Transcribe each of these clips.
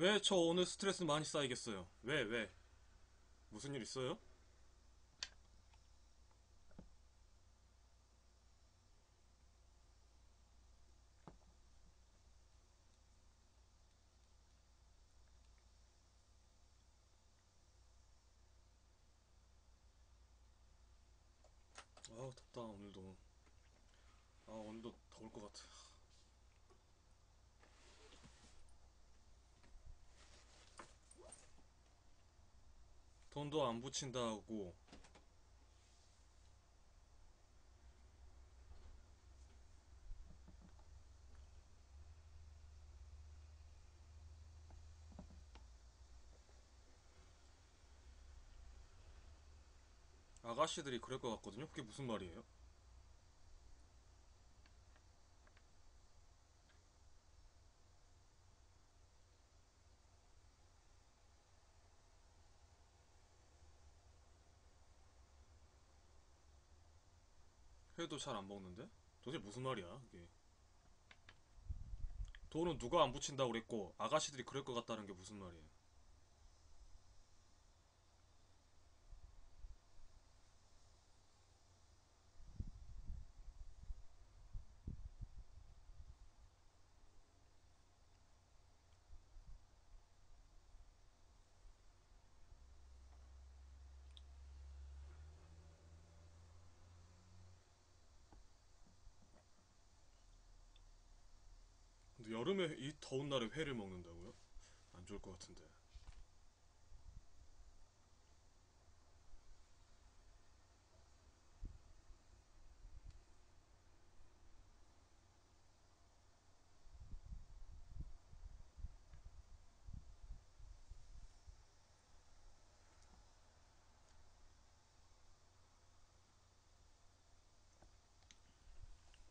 왜 저 오늘 스트레스 많이 쌓이겠어요? 왜? 무슨 일 있어요? 아우, 덥다, 오늘도. 아, 오늘도 더울 것 같아. 돈도 안 붙인다고. 아가씨들이 그럴 것 같거든요? 그게 무슨 말이에요? 회도 잘 안 먹는데? 도대체 무슨 말이야, 그게. 돈은 누가 안 붙인다고 그랬고, 아가씨들이 그럴 것 같다는 게 무슨 말이에요? 근데 여름에 이 더운 날에 회를 먹는다고요? 안 좋을 것 같은데.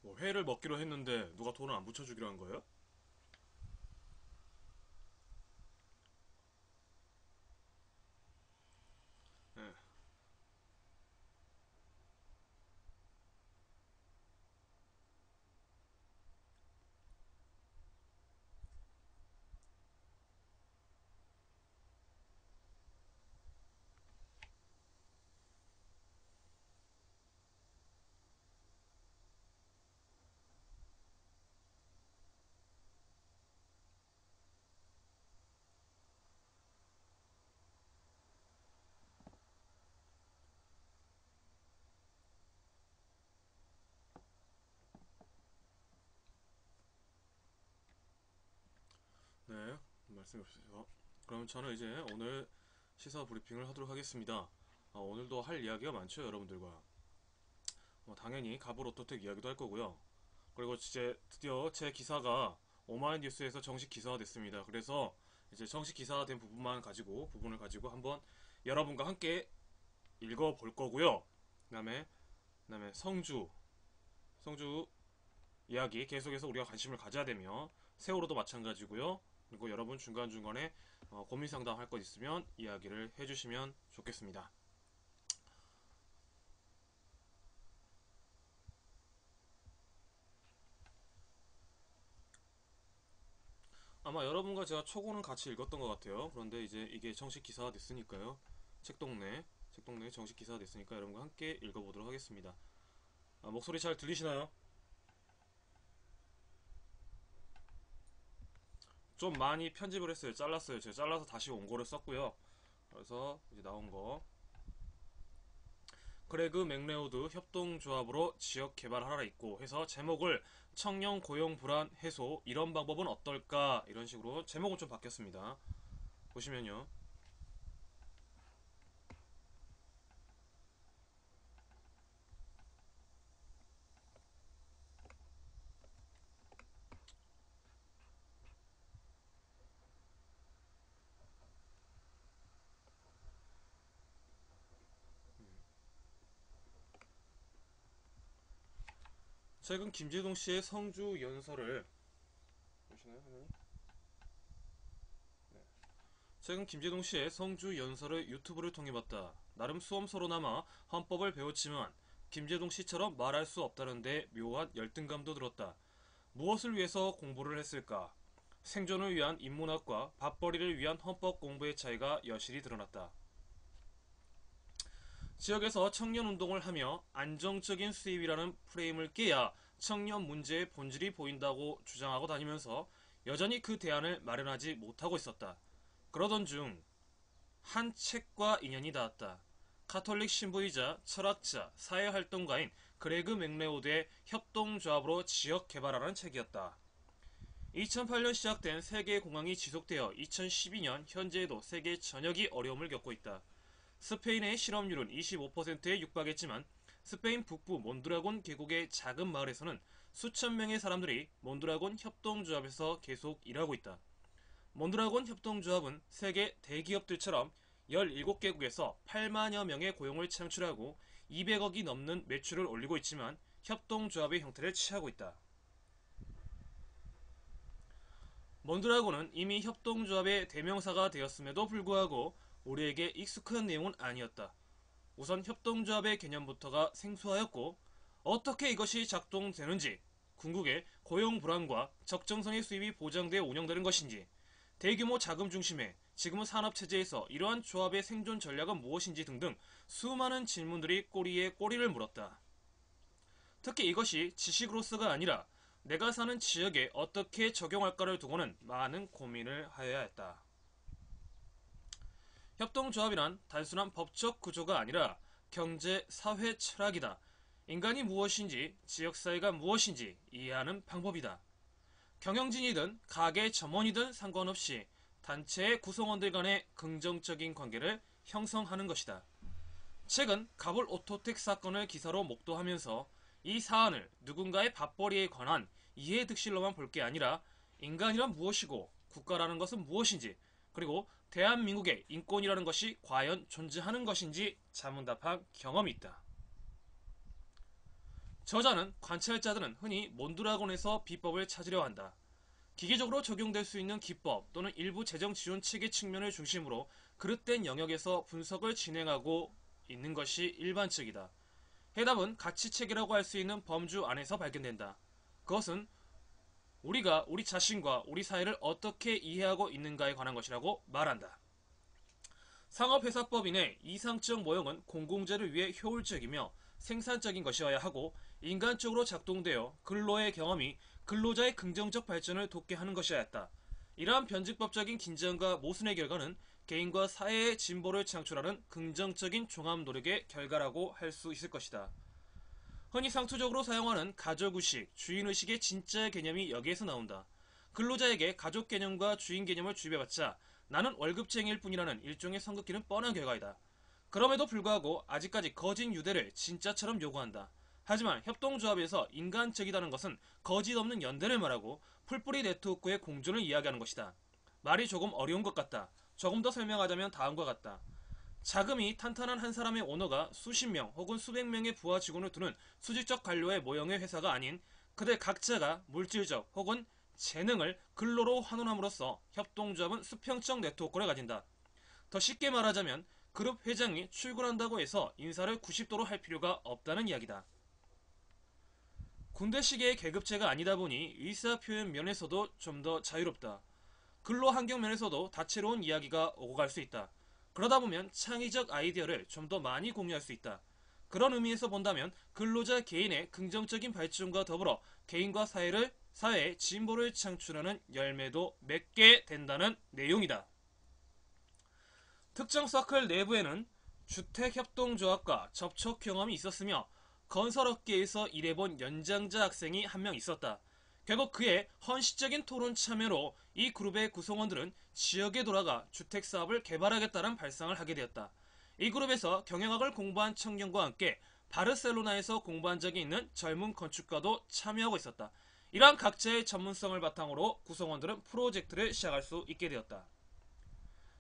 뭐, 회를 먹기로 했는데, 누가 돈을 안 붙여주기로 한 거예요? 예. 네, 말씀해 주세요. 그럼 저는 이제 오늘 시사 브리핑을 하도록 하겠습니다. 오늘도 할 이야기가 많죠, 여러분들과. 당연히 가브로토텍 이야기도 할 거고요. 그리고 이제 드디어 제 기사가 오마이뉴스에서 정식 기사화됐습니다. 그래서 이제 정식 기사화된 부분을 가지고 한번 여러분과 함께 읽어볼 거고요. 그다음에 성주 이야기 계속해서 우리가 관심을 가져야 되며 세월호도 마찬가지고요. 그리고 여러분 중간중간에 고민 상담할 것 있으면 이야기를 해주시면 좋겠습니다. 아마 여러분과 제가 초고는 같이 읽었던 것 같아요. 그런데 이제 이게 정식 기사가 됐으니까요. 책동네 정식 기사가 됐으니까 여러분과 함께 읽어보도록 하겠습니다. 목소리 잘 들리시나요? 좀 많이 편집을 했어요. 잘랐어요. 제가 잘라서 다시 원고를 썼고요. 그래서 이제 나온 거. 그레그 맥레오드 협동조합으로 지역 개발하라 있고 해서 제목을 청년 고용 불안 해소 이런 방법은 어떨까 이런 식으로 제목은 좀 바뀌었습니다. 보시면요. 최근 김재동 씨의 성주 연설을 보시나요, 화면이? 네. 최근 김재동 씨의 성주 연설을 유튜브를 통해 봤다. 나름 수험서로나마 헌법을 배웠지만 김재동 씨처럼 말할 수 없다는데 묘한 열등감도 들었다. 무엇을 위해서 공부를 했을까? 생존을 위한 인문학과 밥벌이를 위한 헌법 공부의 차이가 여실히 드러났다. 지역에서 청년운동을 하며 안정적인 수입이라는 프레임을 깨야 청년 문제의 본질이 보인다고 주장하고 다니면서 여전히 그 대안을 마련하지 못하고 있었다. 그러던 중 한 책과 인연이 닿았다. 카톨릭 신부이자 철학자, 사회활동가인 그레그 맥레오드의 협동조합으로 지역 개발하라는 책이었다. 2008년 시작된 세계공황이 지속되어 2012년 현재에도 세계 전역이 어려움을 겪고 있다. 스페인의 실업률은 25%에 육박했지만 스페인 북부 몬드라곤 계곡의 작은 마을에서는 수천 명의 사람들이 몬드라곤 협동조합에서 계속 일하고 있다. 몬드라곤 협동조합은 세계 대기업들처럼 17개국에서 8만여 명의 고용을 창출하고 200억이 넘는 매출을 올리고 있지만 협동조합의 형태를 취하고 있다. 몬드라곤은 이미 협동조합의 대명사가 되었음에도 불구하고 우리에게 익숙한 내용은 아니었다. 우선 협동조합의 개념부터가 생소하였고 어떻게 이것이 작동되는지, 궁극의 고용 불안과 적정선의 수입이 보장되어 운영되는 것인지, 대규모 자금 중심의 지금은 산업체제에서 이러한 조합의 생존 전략은 무엇인지 등등 수많은 질문들이 꼬리에 꼬리를 물었다. 특히 이것이 지식으로서가 아니라 내가 사는 지역에 어떻게 적용할까를 두고는 많은 고민을 하여야 했다. 협동조합이란 단순한 법적 구조가 아니라 경제, 사회 철학이다. 인간이 무엇인지, 지역사회가 무엇인지 이해하는 방법이다. 경영진이든 가게 점원이든 상관없이 단체의 구성원들 간의 긍정적인 관계를 형성하는 것이다. 최근 가불 오토텍 사건을 기사로 목도하면서 이 사안을 누군가의 밥벌이에 관한 이해득실로만 볼 게 아니라 인간이란 무엇이고 국가라는 것은 무엇인지, 그리고 대한민국의 인권이라는 것이 과연 존재하는 것인지 자문답한 경험이 있다. 저자는 관찰자들은 흔히 몬드라곤에서 비법을 찾으려 한다. 기계적으로 적용될 수 있는 기법 또는 일부 재정 지원 체계 측면을 중심으로 그릇된 영역에서 분석을 진행하고 있는 것이 일반적이다. 해답은 가치체계라고 할 수 있는 범주 안에서 발견된다. 그것은 우리가 우리 자신과 우리 사회를 어떻게 이해하고 있는가에 관한 것이라고 말한다. 상업회사법인의 이상적 모형은 공공재를 위해 효율적이며 생산적인 것이어야 하고 인간적으로 작동되어 근로의 경험이 근로자의 긍정적 발전을 돕게 하는 것이어야 했다. 이러한 변증법적인 긴장과 모순의 결과는 개인과 사회의 진보를 창출하는 긍정적인 종합 노력의 결과라고 할 수 있을 것이다. 흔히 상투적으로 사용하는 가족의식, 주인의식의 진짜 개념이 여기에서 나온다. 근로자에게 가족 개념과 주인 개념을 주입해봤자 나는 월급쟁이일 뿐이라는 일종의 선긋기는 뻔한 결과이다. 그럼에도 불구하고 아직까지 거짓 유대를 진짜처럼 요구한다. 하지만 협동조합에서 인간적이다는 것은 거짓 없는 연대를 말하고 풀뿌리 네트워크의 공존을 이야기하는 것이다. 말이 조금 어려운 것 같다. 조금 더 설명하자면 다음과 같다. 자금이 탄탄한 한 사람의 오너가 수십 명 혹은 수백 명의 부하 직원을 두는 수직적 관료의 모형의 회사가 아닌 그들 각자가 물질적 혹은 재능을 근로로 환원함으로써 협동조합은 수평적 네트워크를 가진다. 더 쉽게 말하자면 그룹 회장이 출근한다고 해서 인사를 90도로 할 필요가 없다는 이야기다. 군대식의 계급제가 아니다 보니 의사표현 면에서도 좀 더 자유롭다. 근로 환경 면에서도 다채로운 이야기가 오고 갈 수 있다. 그러다 보면 창의적 아이디어를 좀 더 많이 공유할 수 있다. 그런 의미에서 본다면 근로자 개인의 긍정적인 발전과 더불어 개인과 사회의 진보를 창출하는 열매도 맺게 된다는 내용이다. 특정 서클 내부에는 주택협동조합과 접촉 경험이 있었으며 건설업계에서 일해본 연장자 학생이 한 명 있었다. 결국 그의 헌신적인 토론 참여로 이 그룹의 구성원들은 지역에 돌아가 주택사업을 개발하겠다는 발상을 하게 되었다. 이 그룹에서 경영학을 공부한 청년과 함께 바르셀로나에서 공부한 적이 있는 젊은 건축가도 참여하고 있었다. 이러한 각자의 전문성을 바탕으로 구성원들은 프로젝트를 시작할 수 있게 되었다.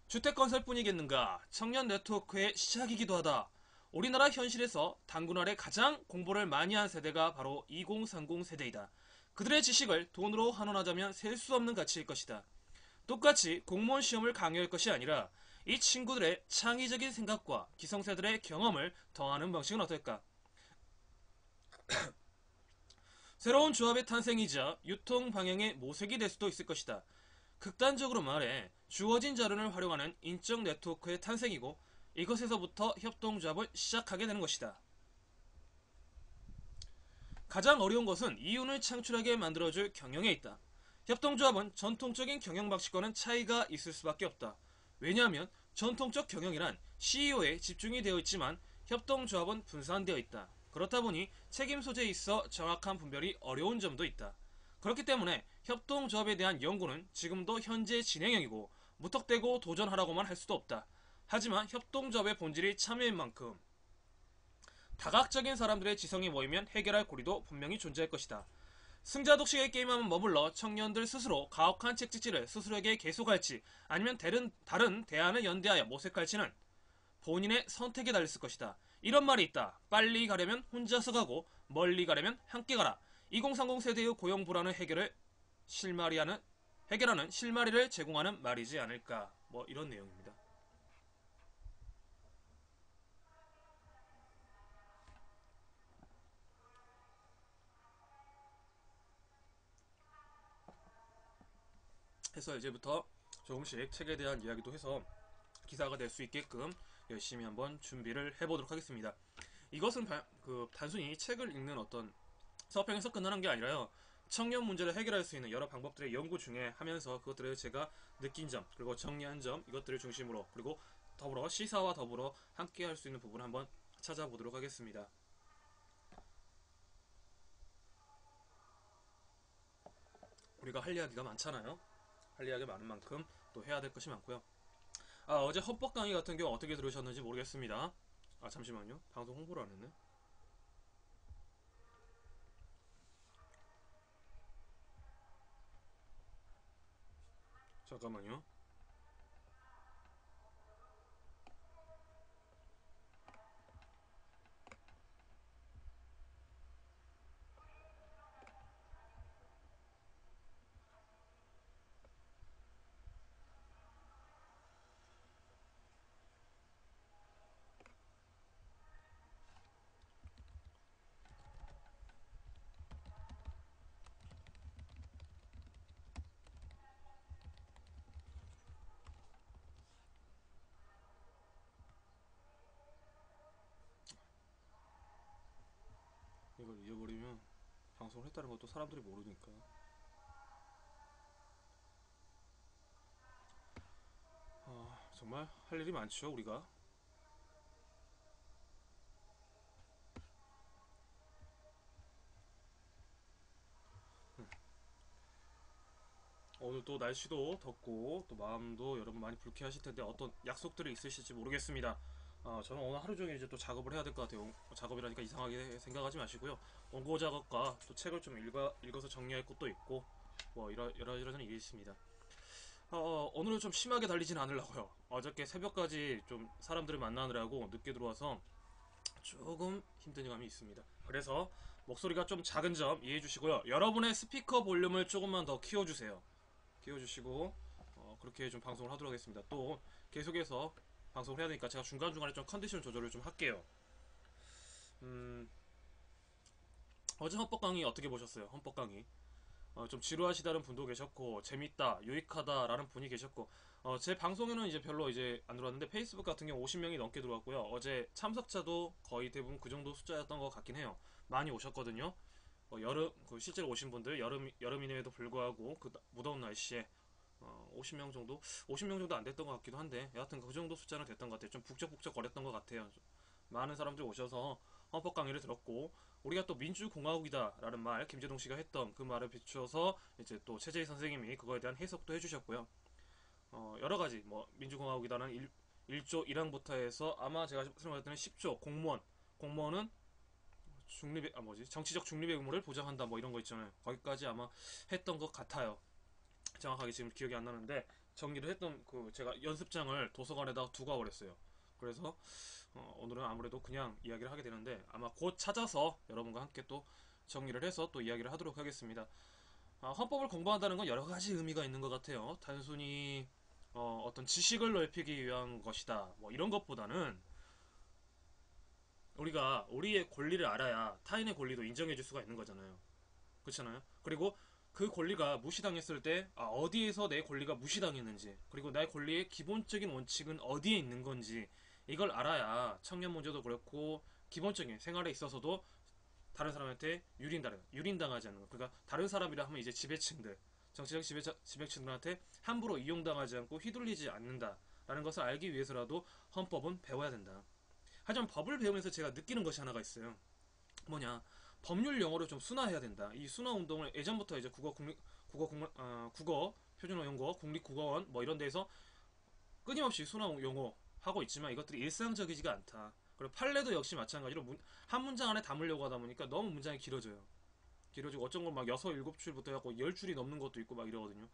주택건설뿐이겠는가? 청년 네트워크의 시작이기도 하다. 우리나라 현실에서 당군 아래 가장 공부를 많이 한 세대가 바로 2030 세대이다. 그들의 지식을 돈으로 환원하자면 셀 수 없는 가치일 것이다. 똑같이 공무원 시험을 강요할 것이 아니라 이 친구들의 창의적인 생각과 기성세들의 경험을 더하는 방식은 어떨까? 새로운 조합의 탄생이자 유통 방향의 모색이 될 수도 있을 것이다. 극단적으로 말해 주어진 자료를 활용하는 인적 네트워크의 탄생이고 이것에서부터 협동조합을 시작하게 되는 것이다. 가장 어려운 것은 이윤을 창출하게 만들어줄 경영에 있다. 협동조합은 전통적인 경영 방식과는 차이가 있을 수밖에 없다. 왜냐하면 전통적 경영이란 CEO에 집중이 되어 있지만 협동조합은 분산되어 있다. 그렇다 보니 책임 소재에 있어 정확한 분별이 어려운 점도 있다. 그렇기 때문에 협동조합에 대한 연구는 지금도 현재 진행형이고 무턱대고 도전하라고만 할 수도 없다. 하지만 협동조합의 본질이 참여인 만큼 다각적인 사람들의 지성이 모이면 해결할 고리도 분명히 존재할 것이다. 승자 독식의 게임하면 머물러 청년들 스스로 가혹한 책찍질을 스스로에게 계속할지 아니면 다른 대안을 연대하여 모색할지는 본인의 선택에 달렸을 것이다. 이런 말이 있다. 빨리 가려면 혼자서 가고 멀리 가려면 함께 가라. 2030 세대의 고용 불안을 해결하는 실마리를 제공하는 말이지 않을까. 뭐 이런 내용입니다. 해서 이제부터 조금씩 책에 대한 이야기도 해서 기사가 될 수 있게끔 열심히 한번 준비를 해보도록 하겠습니다. 이것은 단순히 책을 읽는 어떤 서평에서 끝나는 게 아니라요. 청년 문제를 해결할 수 있는 여러 방법들의 연구 중에 하면서 그것들을 제가 느낀 점 그리고 정리한 점 이것들을 중심으로 그리고 더불어 시사와 더불어 함께 할 수 있는 부분을 한번 찾아보도록 하겠습니다. 우리가 할 이야기가 많잖아요. 할 이야기가 많은 만큼 또 해야 될 것이 많고요. 어제 헌법 강의 같은 경우 어떻게 들으셨는지 모르겠습니다. 잠시만요. 방송 홍보를 안 했네. 잠깐만요. 이걸 잊어버리면 방송을 했다는 것도 사람들이 모르니까. 정말 할 일이 많죠, 우리가. 오늘 또 날씨도 덥고 또 마음도 여러분 많이 불쾌하실 텐데 어떤 약속들이 있으실지 모르겠습니다. 저는 오늘 하루 종일 이제 또 작업을 해야 될 것 같아요. 작업이라니까 이상하게 생각하지 마시고요. 원고 작업과 또 책을 좀 읽어서 정리할 것도 있고 뭐 이러저러한 일이 있습니다. 오늘은 좀 심하게 달리진 않으려고요. 어저께 새벽까지 좀 사람들을 만나느라고 늦게 들어와서 조금 힘든 감이 있습니다. 그래서 목소리가 좀 작은 점 이해해 주시고요. 여러분의 스피커 볼륨을 조금만 더 키워주세요. 키워주시고 그렇게 좀 방송을 하도록 하겠습니다. 또 계속해서 방송을 해야 되니까 제가 중간중간에 좀 컨디션 조절을 좀 할게요. 어제 헌법 강의 어떻게 보셨어요? 헌법 강의 좀 지루하시다는 분도 계셨고 재밌다, 유익하다라는 분이 계셨고 제 방송에는 이제 별로 이제 안 들어왔는데 페이스북 같은 경우 50명이 넘게 들어왔고요. 어제 참석자도 거의 대부분 그 정도 숫자였던 것 같긴 해요. 많이 오셨거든요. 실제로 오신 분들 여름임에도 불구하고 그 무더운 날씨에 50명 정도 50명 정도 안 됐던 것 같기도 한데 여하튼 그 정도 숫자는 됐던 것 같아요. 좀 북적북적 거렸던 것 같아요. 많은 사람들이 오셔서 헌법 강의를 들었고 우리가 또 민주공화국이다라는 말 김재동 씨가 했던 그 말을 비추어서 이제 또 최재희 선생님이 그거에 대한 해석도 해주셨고요. 여러 가지 뭐 민주공화국이다는 1조 1항부터 해서 아마 제가 설명할 때는 10조 공무원은 정치적 중립의 의무를 보장한다 뭐 이런 거 있잖아요. 거기까지 아마 했던 것 같아요. 정확하게 지금 기억이 안 나는데 정리를 했던 그 제가 연습장을 도서관에다가 두고 와버렸어요. 그래서 오늘은 아무래도 그냥 이야기를 하게 되는데 아마 곧 찾아서 여러분과 함께 또 정리를 해서 또 이야기를 하도록 하겠습니다. 헌법을 공부한다는 건 여러 가지 의미가 있는 것 같아요. 단순히 어떤 지식을 넓히기 위한 것이다. 뭐 이런 것보다는 우리가 우리의 권리를 알아야 타인의 권리도 인정해 줄 수가 있는 거잖아요. 그렇잖아요. 그리고 그 권리가 무시당했을 때 어디에서 내 권리가 무시당했는지, 그리고 나의 권리의 기본적인 원칙은 어디에 있는 건지 이걸 알아야 청년 문제도 그렇고 기본적인 생활에 있어서도 다른 사람한테 유린당하지 않는 것. 그러니까 다른 사람이라 하면 이제 지배층들, 정치적 지배층들한테 함부로 이용당하지 않고 휘둘리지 않는다라는 것을 알기 위해서라도 헌법은 배워야 된다. 하지만 법을 배우면서 제가 느끼는 것이 하나가 있어요. 뭐냐, 법률 용어를 좀 순화해야 된다. 이 순화 운동을 예전부터 이제 국어 표준어 연구원, 국립국어원 뭐 이런 데서 끊임없이 순화 용어 하고 있지만 이것들이 일상적이지가 않다. 그리고 판례도 역시 마찬가지로 한 문장 안에 담으려고 하다 보니까 너무 문장이 길어져요. 길어지고 어쩐 건 막 6, 7줄부터 해갖고 10줄이 넘는 것도 있고 막 이러거든요.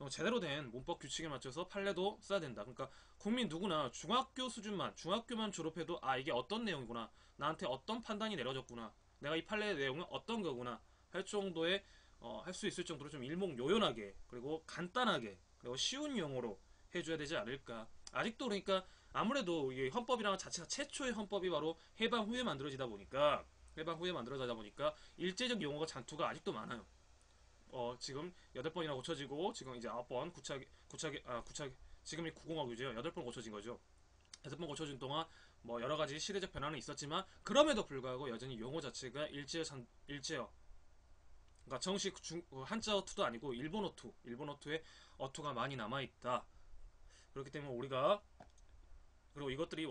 제대로 된 문법 규칙에 맞춰서 판례도 써야 된다. 그러니까 국민 누구나 중학교만 졸업해도 이게 어떤 내용이구나, 나한테 어떤 판단이 내려졌구나, 내가 이 판례의 내용은 어떤 거구나 할 정도의 할 수 있을 정도로 좀 일목요연하게, 그리고 간단하게, 그리고 쉬운 용어로 해줘야 되지 않을까. 아직도 그러니까 아무래도 이 헌법이라는 자체가 최초의 헌법이 바로 해방 후에 만들어지다 보니까 일제적 용어가 잔투가 아직도 많아요. 지금 8번이나 고쳐지고 지금 이제 9번 지금이 90억이죠. 8번 고쳐진 거죠. 8번 고쳐진 동안 뭐 여러 가지 시대적 변화는 있었지만 그럼에도 불구하고 여전히 용어 자체가 일제어. 그러니까 정식 한자 어투도 아니고 일본 어투의 어투가 많이 남아 있다. 그렇기 때문에 우리가, 그리고 이것들이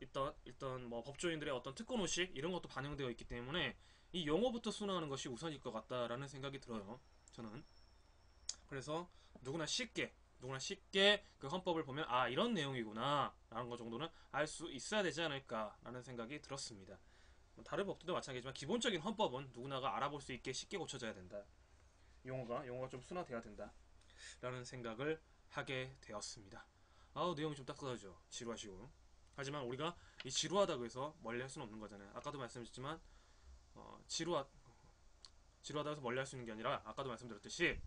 일단 뭐 법조인들의 어떤 특권의식 이런 것도 반영되어 있기 때문에 이 용어부터 순화하는 것이 우선일 것 같다라는 생각이 들어요. 저는. 그래서 누구나 쉽게 그 헌법을 보면 이런 내용이구나 라는 것 정도는 알 수 있어야 되지 않을까라는 생각이 들었습니다. 다른 법들도 마찬가지지만 기본적인 헌법은 누구나가 알아볼 수 있게 쉽게 고쳐져야 된다. 용어가 좀 순화돼야 된다 라는 생각을 하게 되었습니다. 내용이 좀 딱딱하죠. 지루하시고. 하지만 우리가 이 지루하다고 해서 멀리 할 수는 없는 거잖아요. 아까도 말씀드렸지만 지루하다고 해서 멀리 할 수 있는 게 아니라, 아까도 말씀드렸듯이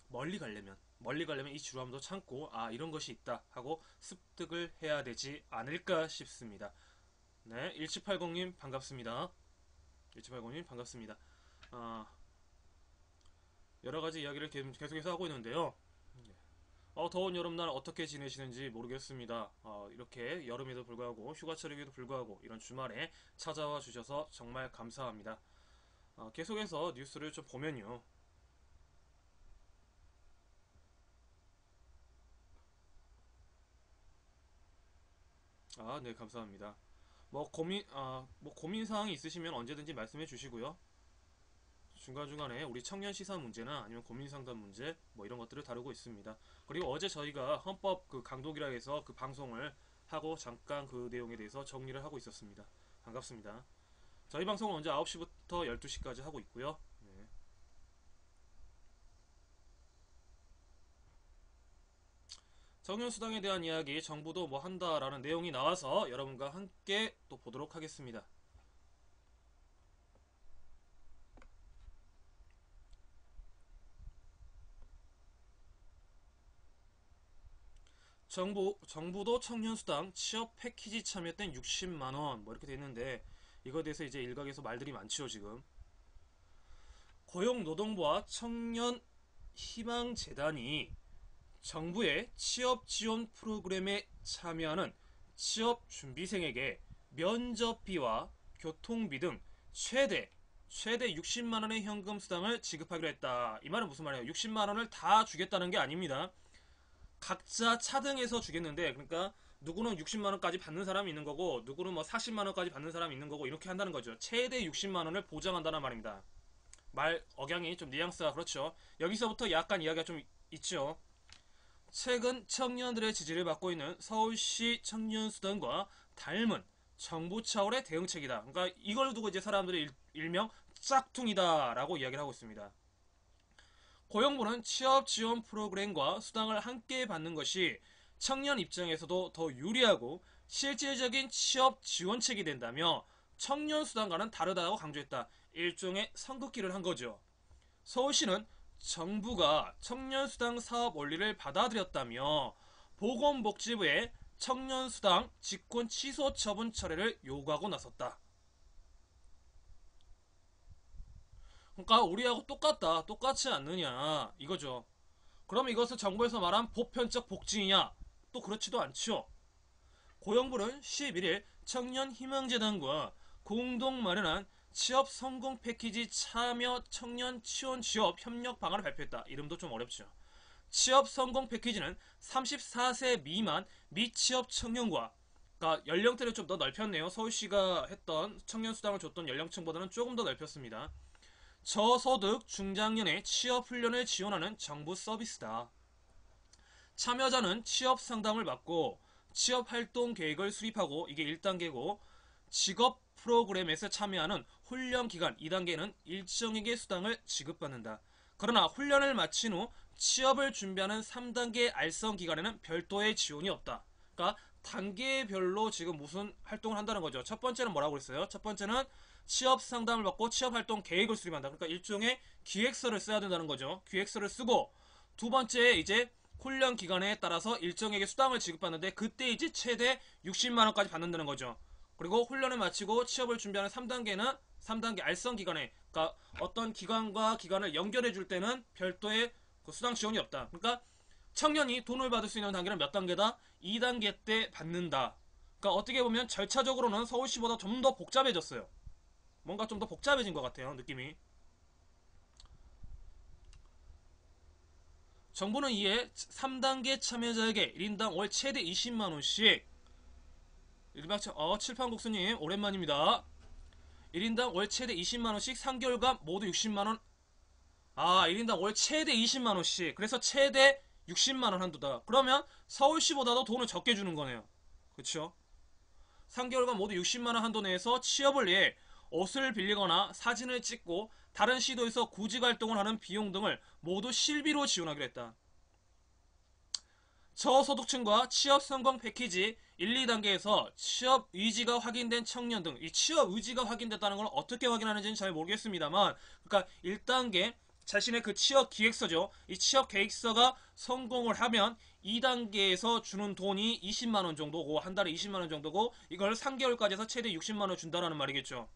멀리 가려면 이 지루함도 참고 이런 것이 있다 하고 습득을 해야 되지 않을까 싶습니다. 네, 1780님 반갑습니다. 1780님 반갑습니다. 여러 가지 이야기를 계속해서 하고 있는데요. 더운 여름날 어떻게 지내시는지 모르겠습니다. 이렇게 여름에도 불구하고 휴가철에도 불구하고 이런 주말에 찾아와 주셔서 정말 감사합니다. 계속해서 뉴스를 좀 보면요. 네, 감사합니다. 뭐 고민 사항이 있으시면 언제든지 말씀해 주시고요. 중간중간에 우리 청년 시사 문제나 아니면 고민 상담 문제 뭐 이런 것들을 다루고 있습니다. 그리고 어제 저희가 헌법 그 강독이라 해서 그 방송을 하고 잠깐 그 내용에 대해서 정리를 하고 있었습니다. 반갑습니다. 저희 방송은 언제 9시부터 12시까지 하고 있고요. 네. 청년수당에 대한 이야기, 정부도 뭐 한다라는 내용이 나와서 여러분과 함께 또 보도록 하겠습니다. 정부도 청년수당 취업 패키지 참여된 60만원 뭐 이렇게 돼 있는데, 이거에 대해서 이제 일각에서 말들이 많죠. 지금 고용노동부와 청년희망재단이 정부의 취업 지원 프로그램에 참여하는 취업 준비생에게 면접비와 교통비 등 최대 60만 원의 현금 수당을 지급하기로 했다. 이 말은 무슨 말이에요? 60만 원을 다 주겠다는 게 아닙니다. 각자 차등해서 주겠는데, 그러니까 누구는 60만 원까지 받는 사람이 있는 거고, 누구는 뭐 40만 원까지 받는 사람이 있는 거고, 이렇게 한다는 거죠. 최대 60만 원을 보장한다는 말입니다. 말 억양이 좀 뉘앙스가 그렇죠. 여기서부터 약간 이야기가 좀 있죠. 최근 청년들의 지지를 받고 있는 서울시 청년수당과 닮은 정부 차원의 대응책이다. 그러니까 이걸 두고 이제 사람들이 일명 짝퉁이다라고 이야기를 하고 있습니다. 고용부는 취업 지원 프로그램과 수당을 함께 받는 것이 청년 입장에서도 더 유리하고 실질적인 취업 지원책이 된다며 청년 수당과는 다르다고 강조했다. 일종의 선긋기를 한 거죠. 서울시는 정부가 청년수당 사업 원리를 받아들였다며 보건복지부에 청년수당 직권 취소 처분 처리를 요구하고 나섰다. 그러니까 우리하고 똑같다, 똑같지 않느냐 이거죠. 그럼 이것을 정부에서 말한 보편적 복지이냐? 또 그렇지도 않죠. 고용부는 11일 청년희망재단과 공동 마련한 취업 성공 패키지 참여 청년 지원 취업 협력 방안을 발표했다. 이름도 좀 어렵죠. 취업 성공 패키지는 34세 미만 미취업 청년과, 그러니까 연령대를 좀 더 넓혔네요. 서울시가 했던 청년 수당을 줬던 연령층보다는 조금 더 넓혔습니다. 저소득 중장년의 취업 훈련을 지원하는 정부 서비스다. 참여자는 취업 상담을 받고 취업 활동 계획을 수립하고, 이게 1단계고, 직업 프로그램에서 참여하는 훈련 기간 2단계는 일정액의 수당을 지급받는다. 그러나 훈련을 마친 후 취업을 준비하는 3단계 알선 기간에는 별도의 지원이 없다. 그러니까 단계별로 지금 무슨 활동을 한다는 거죠. 첫 번째는 뭐라고 그랬어요? 첫 번째는 취업 상담을 받고 취업 활동 계획을 수립한다. 그러니까 일종의 기획서를 써야 된다는 거죠. 기획서를 쓰고, 두 번째 이제 훈련 기간에 따라서 일정액의 수당을 지급받는데, 그때 이제 최대 60만 원까지 받는다는 거죠. 그리고 훈련을 마치고 취업을 준비하는 3단계는 3단계 알선 기간에, 그러니까 어떤 기관과 기관을 연결해 줄 때는 별도의 그 수당 지원이 없다. 그러니까 청년이 돈을 받을 수 있는 단계는 몇 단계다? 2단계 때 받는다. 그러니까 어떻게 보면 절차적으로는 서울시보다 좀 더 복잡해졌어요. 뭔가 좀 더 복잡해진 것 같아요, 느낌이. 정부는 이에 3단계 참여자에게 1인당 월 최대 20만원씩, 칠판국수님 오랜만입니다. 1인당 월 최대 20만원씩 3개월간 모두 60만원. 1인당 월 최대 20만원씩. 그래서 최대 60만원 한도다. 그러면 서울시보다도 돈을 적게 주는 거네요. 그쵸? 3개월간 모두 60만원 한도 내에서 취업을 위해 옷을 빌리거나 사진을 찍고 다른 시도에서 구직 활동을 하는 비용 등을 모두 실비로 지원하기로 했다. 저소득층과 취업 성공 패키지 1, 2단계에서 취업 의지가 확인된 청년 등, 이 취업 의지가 확인됐다는 걸 어떻게 확인하는지는 잘 모르겠습니다만, 그러니까 1단계 자신의 그 취업 기획서죠. 이 취업 계획서가 성공을 하면 2단계에서 주는 돈이 20만원 정도고, 한 달에 20만원 정도고, 이걸 3개월까지 해서 최대 60만원 준다라는 말이겠죠.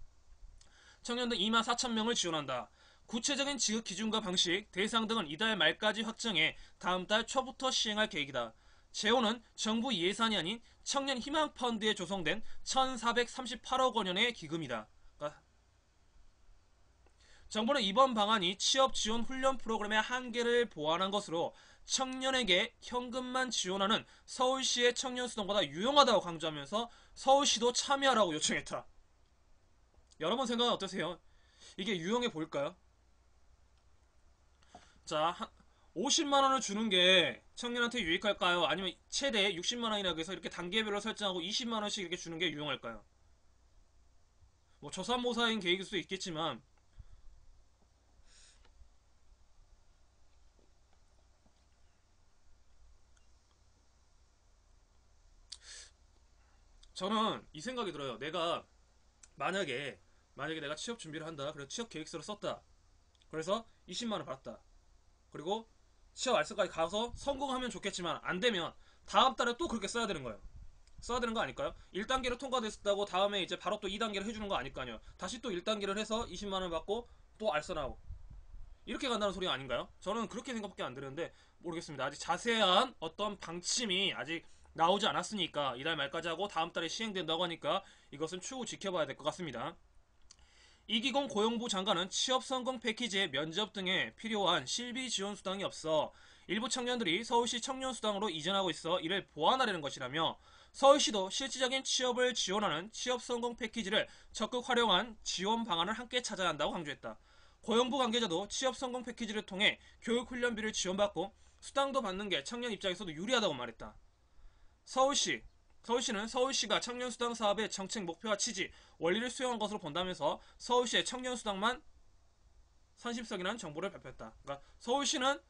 청년들 2만 4천 명을 지원한다. 구체적인 지급 기준과 방식, 대상 등은 이달 말까지 확정해 다음 달 초부터 시행할 계획이다. 재원은 정부 예산이 아닌 청년 희망 펀드에 조성된 1,438억 원연의 기금이다. 그러니까 정부는 이번 방안이 취업 지원 훈련 프로그램의 한계를 보완한 것으로 청년에게 현금만 지원하는 서울시의 청년 수당보다 유용하다고 강조하면서 서울시도 참여하라고 요청했다. 여러분 생각은 어떠세요? 이게 유용해 보일까요? 자, 50만원을 주는 게 청년한테 유익할까요? 아니면 최대 60만원이라고 해서 이렇게 단계별로 설정하고 20만원씩 이렇게 주는 게 유용할까요? 뭐 저산모사인 계획일 수도 있겠지만, 저는 이 생각이 들어요. 내가 만약에 내가 취업 준비를 한다. 그래서 취업 계획서를 썼다. 그래서 20만원 받았다. 그리고 취업 알선까지 가서 성공하면 좋겠지만 안 되면 다음 달에 또 그렇게 써야 되는 거예요. 써야 되는 거 아닐까요? 1단계로 통과됐다고 다음에 이제 바로 또 2단계를 해주는 거 아닐까요? 다시 또 1단계를 해서 20만원 받고 또 알선하고 이렇게 간다는 소리 아닌가요? 저는 그렇게 생각밖에 안 드는데 모르겠습니다. 아직 자세한 어떤 방침이 아직 나오지 않았으니까 이달 말까지 하고 다음 달에 시행된다고 하니까 이것은 추후 지켜봐야 될 것 같습니다. 이기공 고용부 장관은 취업 성공 패키지의 면접 등에 필요한 실비 지원 수당이 없어 일부 청년들이 서울시 청년수당으로 이전하고 있어 이를 보완하려는 것이라며, 서울시도 실질적인 취업을 지원하는 취업 성공 패키지를 적극 활용한 지원 방안을 함께 찾아야 한다고 강조했다. 고용부 관계자도 취업 성공 패키지를 통해 교육훈련비를 지원받고 수당도 받는 게 청년 입장에서도 유리하다고 말했다. 서울시는 서울시가 청년수당 사업의 정책 목표와 취지, 원리를 수용한 것으로 본다면서 서울시의 청년수당만 선심성이라는 정보를 발표했다. 그러니까 서울시는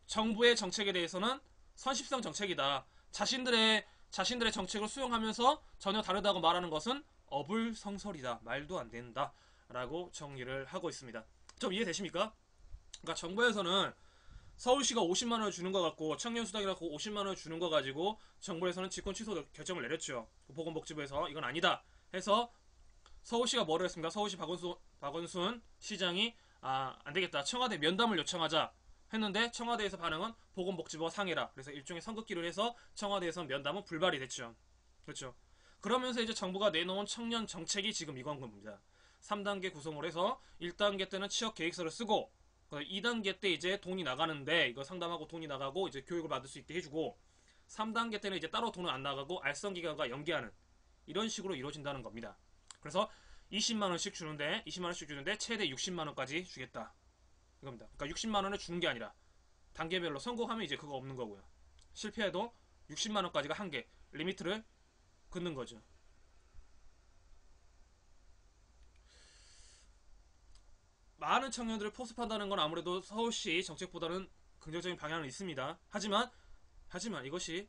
정부의 정책에 대해서는 선심성 정책이다. 자신들의 정책을 수용하면서 전혀 다르다고 말하는 것은 어불성설이다. 말도 안 된다. 라고 정리를 하고 있습니다. 좀 이해되십니까? 그러니까 정부에서는 서울시가 50만원을 주는 거 같고 청년수당이라고 50만원을 주는 거 가지고 정부에서는 직권 취소 결정을 내렸죠. 보건복지부에서 이건 아니다 해서 서울시가 뭐를 했습니까? 서울시 박원순 시장이 안되겠다. 청와대 면담을 요청하자 했는데 청와대에서 반응은 보건복지부와 상의라. 그래서 일종의 선긋기를 해서 청와대에서 면담은 불발이 됐죠. 그렇죠. 그러면서 이제 정부가 내놓은 청년 정책이 지금 이건 겁니다. 3단계 구성을 해서 1단계 때는 취업 계획서를 쓰고 2단계 때 이제 돈이 나가는데 이거 상담하고 돈이 나가고 이제 교육을 받을 수 있게 해주고 3단계 때는 이제 따로 돈은 안 나가고 알선기관과 연계하는 이런 식으로 이루어진다는 겁니다. 그래서 20만원씩 주는데 20만원씩 주는데 최대 60만원까지 주겠다 이겁니다. 그러니까 60만원을 주는 게 아니라 단계별로 성공하면 이제 그거 없는 거고요. 실패해도 60만원까지가 한계 리미트를 긋는 거죠. 많은 청년들을 포섭한다는 건 아무래도 서울시 정책보다는 긍정적인 방향은 있습니다. 하지만 이것이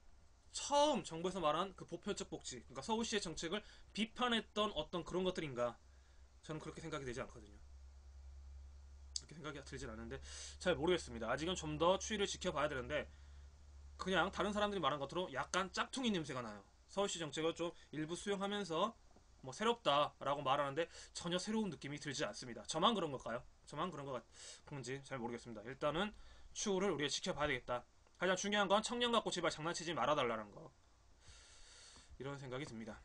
처음 정부에서 말한 그 보편적 복지, 그러니까 서울시의 정책을 비판했던 어떤 그런 것들인가? 저는 그렇게 생각이 되지 않거든요. 그렇게 생각이 들진 않는데 잘 모르겠습니다. 아직은 좀 더 추이를 지켜봐야 되는데 그냥 다른 사람들이 말한 것처럼 약간 짝퉁이 냄새가 나요. 서울시 정책을 좀 일부 수용하면서 뭐 새롭다라고 말하는데 전혀 새로운 느낌이 들지 않습니다. 저만 그런 걸까요? 저만 그런 건지 잘 모르겠습니다. 일단은 추후를 우리가 지켜봐야 되겠다. 가장 중요한 건 청년 갖고 제발 장난치지 말아달라는 거. 이런 생각이 듭니다.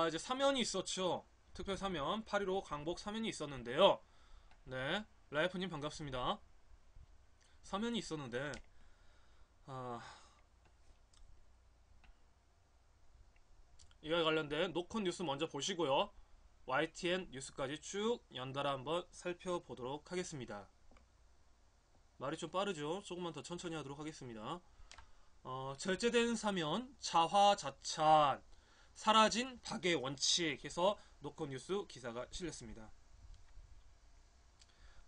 이제 사면이 있었죠. 특별 사면 8.15 강복 사면이 있었는데요. 네, 라이프님 반갑습니다. 사면이 있었는데 이와 관련된 노컷 뉴스 먼저 보시고요. YTN 뉴스까지 쭉 연달아 한번 살펴보도록 하겠습니다. 말이 좀 빠르죠? 조금만 더 천천히 하도록 하겠습니다. 절제된 사면, 자화자찬, 사라진 박의 원칙 해서 노컷 뉴스 기사가 실렸습니다.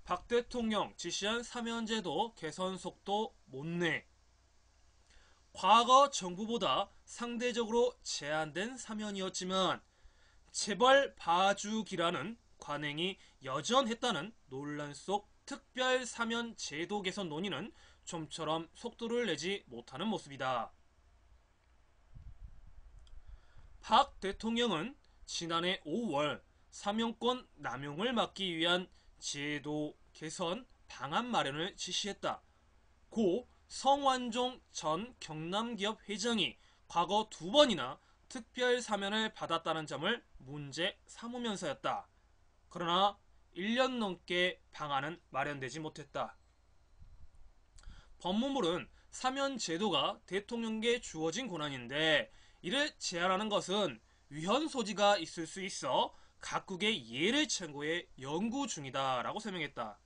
박 대통령 지시한 사면제도 개선 속도 못내. 과거 정부보다 상대적으로 제한된 사면이었지만 재벌 봐주기라는 관행이 여전했다는 논란 속 특별 사면 제도 개선 논의는 좀처럼 속도를 내지 못하는 모습이다. 박 대통령은 지난해 5월 사면권 남용을 막기 위한 제도 개선 방안 마련을 지시했다. 고 성완종 전 경남기업 회장이 과거 2번이나 특별 사면을 받았다는 점을 문제 삼으면서였다. 그러나 1년 넘게 방안은 마련되지 못했다. 법무부는 사면 제도가 대통령에게 주어진 권한인데 이를 제한하는 것은 위헌 소지가 있을 수 있어 각국의 예를 참고해 연구 중이다 라고 설명했다.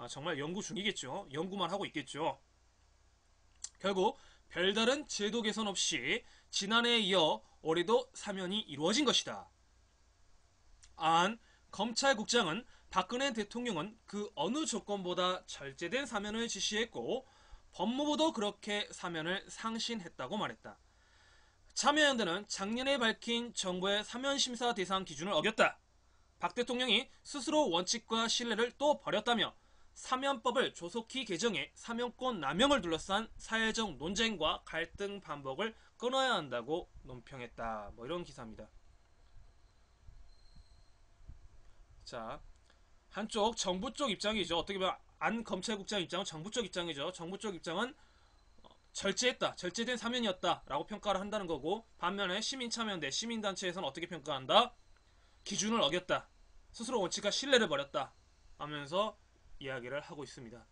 정말 연구 중이겠죠. 연구만 하고 있겠죠. 결국 별다른 제도 개선 없이 지난해에 이어 올해도 사면이 이루어진 것이다. 안 검찰국장은 박근혜 대통령은 그 어느 조건보다 절제된 사면을 지시했고 법무부도 그렇게 사면을 상신했다고 말했다. 참여연대는 작년에 밝힌 정부의 사면심사 대상 기준을 어겼다. 박 대통령이 스스로 원칙과 신뢰를 또 버렸다며 사면법을 조속히 개정해 사면권 남용을 둘러싼 사회적 논쟁과 갈등 반복을 끊어야 한다고 논평했다. 뭐 이런 기사입니다. 자, 한쪽 정부 쪽 입장이죠. 어떻게 보면 안 검찰국장 입장은 정부 쪽 입장이죠. 정부 쪽 입장은 절제했다. 절제된 사면이었다. 라고 평가를 한다는 거고 반면에 시민참여연대, 시민단체에서는 어떻게 평가한다? 기준을 어겼다. 스스로 원칙과 신뢰를 버렸다. 하면서 이야기를 하고 있습니다.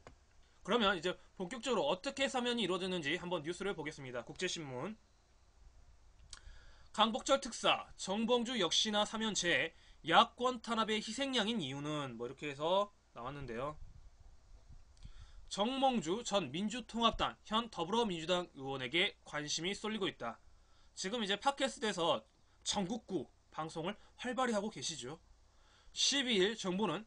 그러면 이제 본격적으로 어떻게 사면이 이루어졌는지 한번 뉴스를 보겠습니다. 국제신문. 강복절 특사, 정봉주 역시나 사면제, 야권 탄압의 희생양인 이유는 뭐 이렇게 해서 나왔는데요. 정몽주 전 민주통합당 현 더불어민주당 의원에게 관심이 쏠리고 있다. 지금 이제 팟캐스트에서 전국구 방송을 활발히 하고 계시죠. 12일 정부는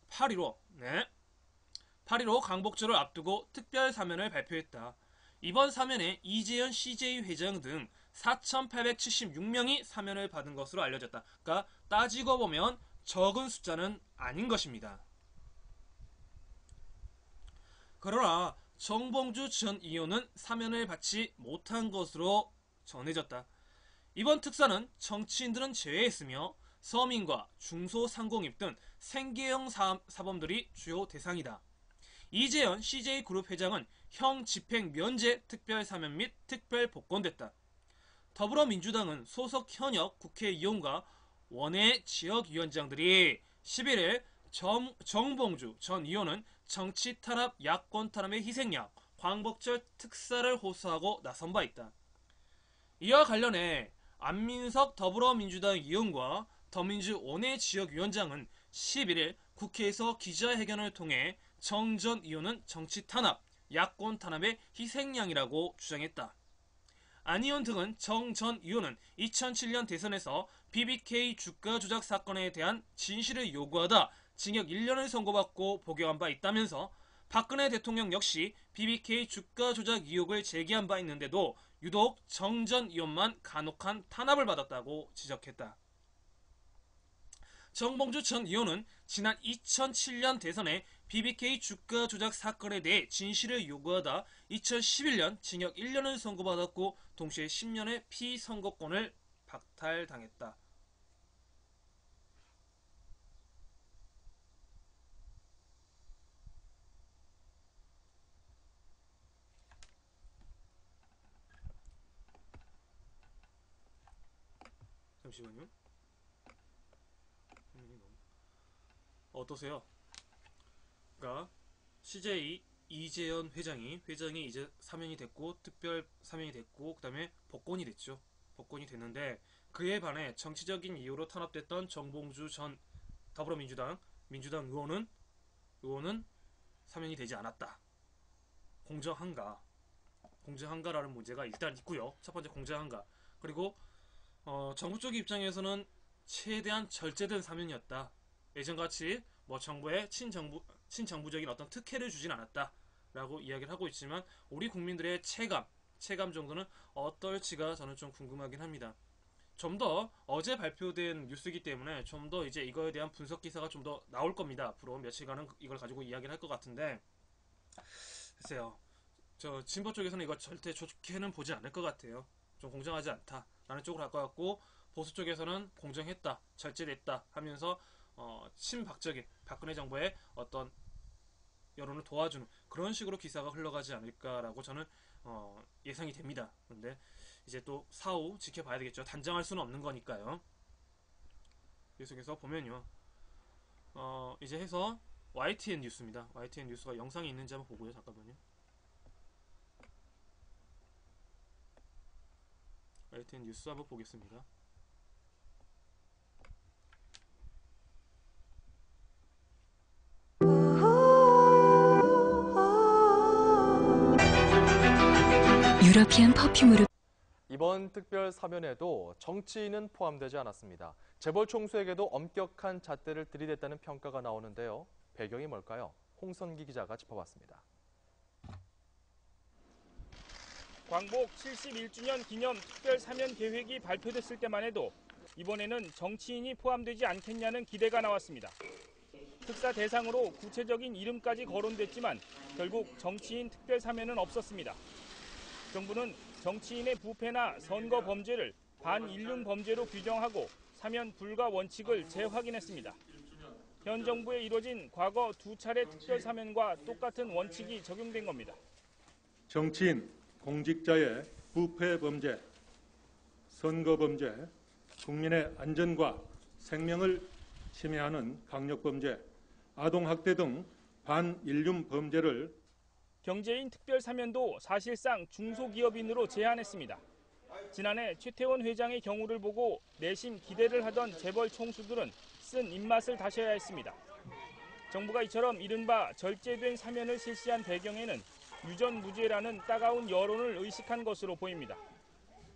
8.15 강복절을 앞두고 특별 사면을 발표했다. 이번 사면에 이재현 CJ 회장 등 4,876명이 사면을 받은 것으로 알려졌다. 그러니까 따지고 보면 적은 숫자는 아닌 것입니다. 그러나 정봉주 전 의원은 사면을 받지 못한 것으로 전해졌다. 이번 특사는 정치인들은 제외했으며 서민과 중소상공인 등 생계형 사범들이 주요 대상이다. 이재현 CJ그룹 회장은 형 집행 면제 특별사면 및 특별복권됐다. 더불어민주당은 소속 현역 국회의원과 원외 지역위원장들이 11일 정봉주 전 의원은 정치탄압 야권탄압의 희생양 광복절 특사를 호소하고 나선 바 있다. 이와 관련해 안민석 더불어민주당 의원과 더민주 원외 지역위원장은 11일 국회에서 기자회견을 통해 정 전 의원은 정치탄압, 야권탄압의 희생양이라고 주장했다. 안 의원 등은 정 전 의원은 2007년 대선에서 BBK 주가 조작 사건에 대한 진실을 요구하다 징역 1년을 선고받고 복역한 바 있다면서 박근혜 대통령 역시 BBK 주가 조작 의혹을 제기한 바 있는데도 유독 정 전 의원만 간혹한 탄압을 받았다고 지적했다. 정봉주 전 의원은 지난 2007년 대선에 BBK 주가 조작 사건에 대해 진실을 요구하다 2011년 징역 1년을 선고받았고 동시에 10년의 피선거권을 박탈당했다. 잠시만요. 어떠세요? 그러니까 CJ 이재현 회장이 이제 사면이 됐고 특별 사면이 됐고 그다음에 복권이 됐죠. 복권이 됐는데 그에 반해 정치적인 이유로 탄압됐던 정봉주 전 더불어민주당 의원은 사면이 되지 않았다. 공정한가라는 문제가 일단 있고요. 첫 번째 공정한가. 그리고 정부 쪽 입장에서는 최대한 절제된 사면이었다. 예전같이 뭐 정부의 친정부적인 어떤 특혜를 주진 않았다라고 이야기를 하고 있지만 우리 국민들의 체감 정도는 어떨지가 저는 좀 궁금하긴 합니다. 좀 더 어제 발표된 뉴스이기 때문에 좀 더 이제 이거에 대한 분석 기사가 좀 더 나올 겁니다. 앞으로 며칠간은 이걸 가지고 이야기를 할 것 같은데 글쎄요. 저 진보 쪽에서는 이거 절대 좋게는 보지 않을 것 같아요. 좀 공정하지 않다라는 쪽으로 갈 것 같고 보수 쪽에서는 공정했다, 절제됐다 하면서 친박적인 박근혜 정부의 어떤 여론을 도와주는 그런 식으로 기사가 흘러가지 않을까라고 저는 예상이 됩니다. 그런데 이제 또 사후 지켜봐야 되겠죠. 단정할 수는 없는 거니까요. 계속해서 보면요. 이제 해서 YTN 뉴스입니다. YTN 뉴스가 영상이 있는지 한번 보고요. 잠깐만요. YTN 뉴스 한번 보겠습니다. 유러피안 퍼퓸으로 이번 특별 사면에도 정치인은 포함되지 않았습니다. 재벌 총수에게도 엄격한 잣대를 들이댔다는 평가가 나오는데요. 배경이 뭘까요? 홍선기 기자가 짚어봤습니다. 광복 71주년 기념 특별 사면 계획이 발표됐을 때만 해도 이번에는 정치인이 포함되지 않겠냐는 기대가 나왔습니다. 특사 대상으로 구체적인 이름까지 거론됐지만 결국 정치인 특별 사면은 없었습니다. 정부는 정치인의 부패나 선거 범죄를 반인륜 범죄로 규정하고 사면 불가 원칙을 재확인했습니다. 현 정부에 이뤄진 과거 두 차례 특별 사면과 똑같은 원칙이 적용된 겁니다. 정치인, 공직자의 부패 범죄, 선거 범죄, 국민의 안전과 생명을 침해하는 강력 범죄, 아동 학대 등 반인륜 범죄를 경제인 특별 사면도 사실상 중소기업인으로 제한했습니다. 지난해 최태원 회장의 경우를 보고 내심 기대를 하던 재벌 총수들은 쓴 입맛을 다셔야 했습니다. 정부가 이처럼 이른바 절제된 사면을 실시한 배경에는 유전무죄라는 따가운 여론을 의식한 것으로 보입니다.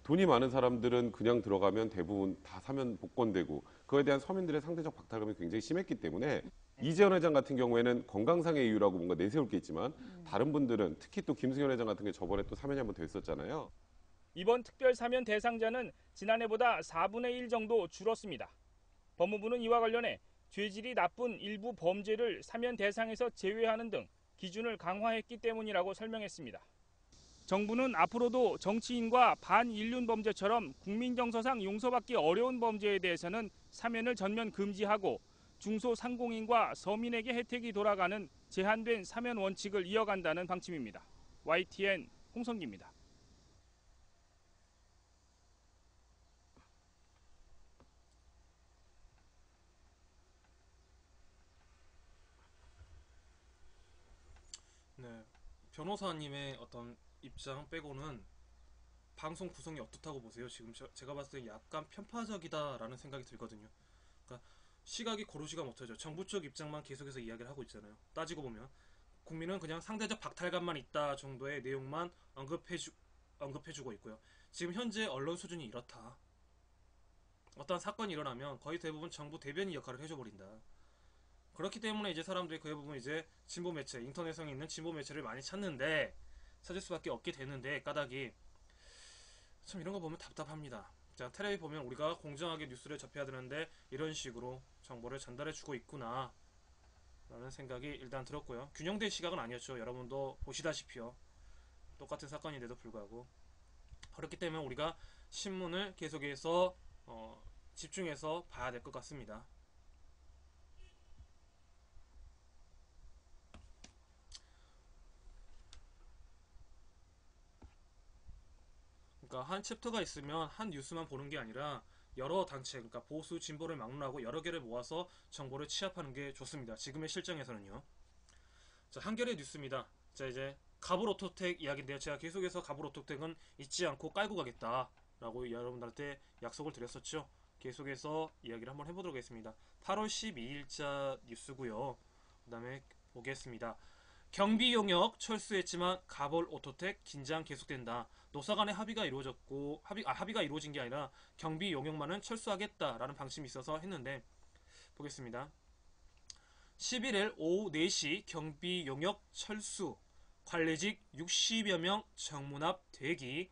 돈이 많은 사람들은 그냥 들어가면 대부분 다 사면 복권되고 그거에 대한 서민들의 상대적 박탈감이 굉장히 심했기 때문에 이재현 회장 같은 경우에는 건강상의 이유라고 뭔가 내세울 게 있지만 다른 분들은 특히 또 김승현 회장 같은 게 저번에 또 사면이 한번 됐었잖아요. 이번 특별 사면 대상자는 지난해보다 4분의 1 정도 줄었습니다. 법무부는 이와 관련해 죄질이 나쁜 일부 범죄를 사면 대상에서 제외하는 등 기준을 강화했기 때문이라고 설명했습니다. 정부는 앞으로도 정치인과 반인륜 범죄처럼 국민 정서상 용서받기 어려운 범죄에 대해서는 사면을 전면 금지하고 중소상공인과 서민에게 혜택이 돌아가는 제한된 사면 원칙을 이어간다는 방침입니다. YTN 홍성기입니다. 네, 변호사님의 어떤 입장 빼고는 방송 구성이 어떻다고 보세요? 지금 제가 봤을 때 약간 편파적이다라는 생각이 들거든요. 그러니까 시각이 고르지가 못하죠. 정부 쪽 입장만 계속해서 이야기를 하고 있잖아요. 따지고 보면 국민은 그냥 상대적 박탈감만 있다 정도의 내용만 언급해주고 있고요. 지금 현재 언론 수준이 이렇다. 어떠한 사건이 일어나면 거의 대부분 정부 대변인 역할을 해줘버린다. 그렇기 때문에 이제 사람들이 그 부분 이제 진보 매체, 인터넷상에 있는 진보 매체를 많이 찾을 수밖에 없게 되는데 까닭이 참 이런 거 보면 답답합니다. 자, 텔레비 보면 우리가 공정하게 뉴스를 접해야 되는데 이런 식으로 정보를 전달해주고 있구나 라는 생각이 일단 들었고요. 균형된 시각은 아니었죠. 여러분도 보시다시피요. 똑같은 사건인데도 불구하고 그렇기 때문에 우리가 신문을 계속해서 집중해서 봐야 될 것 같습니다. 그러니까 한 챕터가 있으면 한 뉴스만 보는 게 아니라 여러 단체, 그러니까 보수, 진보를 막론하고 여러 개를 모아서 정보를 취합하는 게 좋습니다. 지금의 실정에서는요. 자, 한겨레 뉴스입니다. 자, 이제 가불오토텍 이야기인데요. 제가 계속해서 가불오토텍은 잊지 않고 깔고 가겠다라고 여러분들한테 약속을 드렸었죠. 계속해서 이야기를 한번 해보도록 하겠습니다. 8월 12일자 뉴스고요. 그 다음에 보겠습니다. 경비 용역 철수했지만 가불오토텍 긴장 계속된다. 노사 간의 합의가 이루어졌고 합의가 이루어진 게 아니라 경비 용역만은 철수하겠다라는 방침이 있어서 했는데 보겠습니다. 11일 오후 4시 경비 용역 철수, 관리직 60여 명 정문 앞 대기,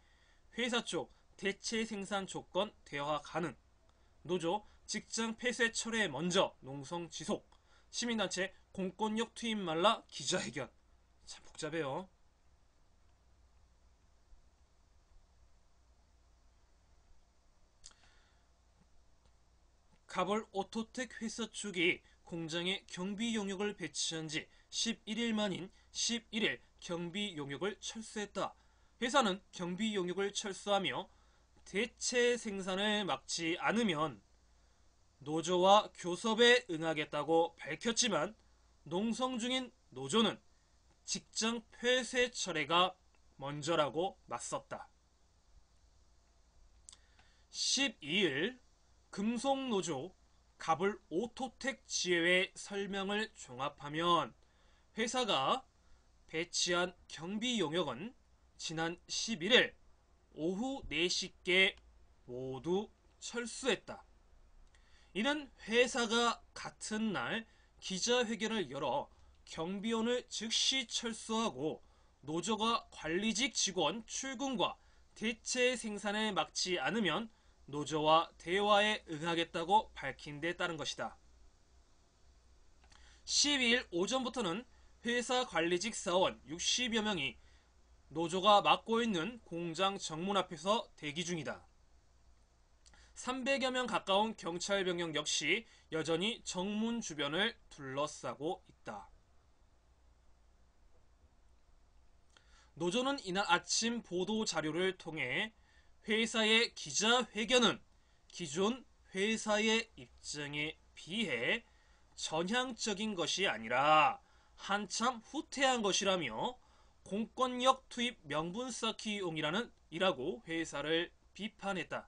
회사 쪽 대체 생산 조건 대화 가능, 노조 직장 폐쇄 철회 먼저 농성 지속, 시민단체 공권력 투입 말라 기자회견. 참 복잡해요. 가불오토텍 회사 측이 공장에 경비 용역을 배치한 지 11일 만인 11일 경비 용역을 철수했다. 회사는 경비 용역을 철수하며 대체 생산을 막지 않으면 노조와 교섭에 응하겠다고 밝혔지만 농성 중인 노조는 직장 폐쇄 철회가 먼저라고 맞섰다. 12일 금속노조 가불오토텍 지회의 설명을 종합하면 회사가 배치한 경비 용역은 지난 11일 오후 4시께 모두 철수했다. 이는 회사가 같은 날 기자회견을 열어 경비원을 즉시 철수하고 노조가 관리직 직원 출근과 대체 생산을 막지 않으면 노조와 대화에 응하겠다고 밝힌 데 따른 것이다. 12일 오전부터는 회사 관리직 사원 60여 명이 노조가 맡고 있는 공장 정문 앞에서 대기 중이다. 300여 명 가까운 경찰 병력 역시 여전히 정문 주변을 둘러싸고 있다. 노조는 이날 아침 보도 자료를 통해 회사의 기자회견은 기존 회사의 입장에 비해 전향적인 것이 아니라 한참 후퇴한 것이라며 공권력 투입 명분 쌓기용이라고 회사를 비판했다.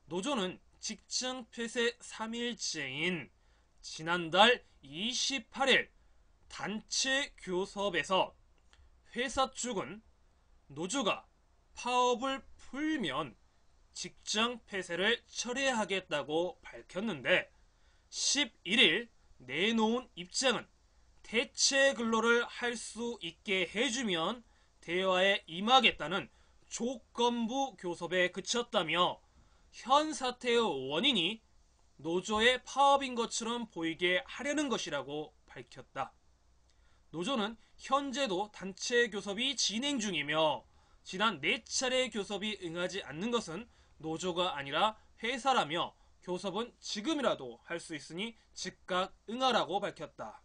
노조는 직장 폐쇄 3일째인 지난달 28일 단체 교섭에서 회사 쪽은 노조가 파업을 풀면 직장 폐쇄를 철회하겠다고 밝혔는데 11일 내놓은 입장은 대체 근로를 할 수 있게 해주면 대화에 임하겠다는 조건부 교섭에 그쳤다며 현 사태의 원인이 노조의 파업인 것처럼 보이게 하려는 것이라고 밝혔다. 노조는 현재도 단체 교섭이 진행 중이며 지난 4차례 교섭이 응하지 않는 것은 노조가 아니라 회사라며 교섭은 지금이라도 할 수 있으니 즉각 응하라고 밝혔다.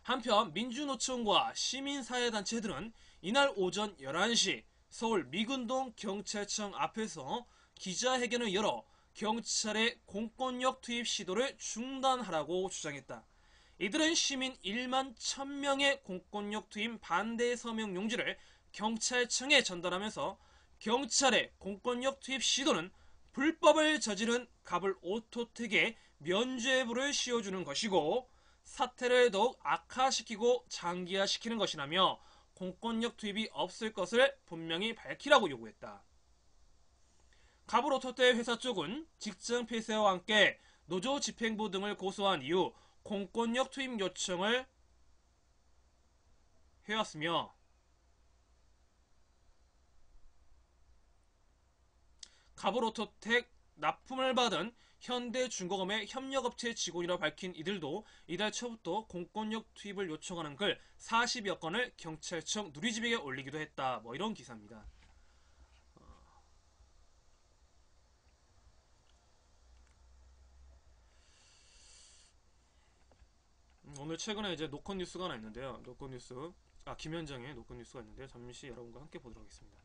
한편 민주노총과 시민사회단체들은 이날 오전 11시 서울 미군동 경찰청 앞에서 기자회견을 열어 경찰의 공권력 투입 시도를 중단하라고 주장했다. 이들은 시민 1만 1000명의 공권력 투입 반대 서명 용지를 경찰청에 전달하면서 경찰의 공권력 투입 시도는 불법을 저지른 갑을 오토택에 면죄부를 씌워주는 것이고 사태를 더욱 악화시키고 장기화시키는 것이라며 공권력 투입이 없을 것을 분명히 밝히라고 요구했다. 갑을 오토택 회사 쪽은 직장 폐쇄와 함께 노조 집행부 등을 고소한 이후 공권력 투입 요청을 해왔으며 갑을오토텍 납품을 받은 현대중공업의 협력업체 직원이라 밝힌 이들도 이달 초부터 공권력 투입을 요청하는 글 40여 건을 경찰청 누리집에게 올리기도 했다. 뭐 이런 기사입니다. 오늘 최근에 이제 노컷 뉴스가 하나 있는데요. 노컷 뉴스, 김현정의 노컷 뉴스가 있는데 잠시 여러분과 함께 보도록 하겠습니다.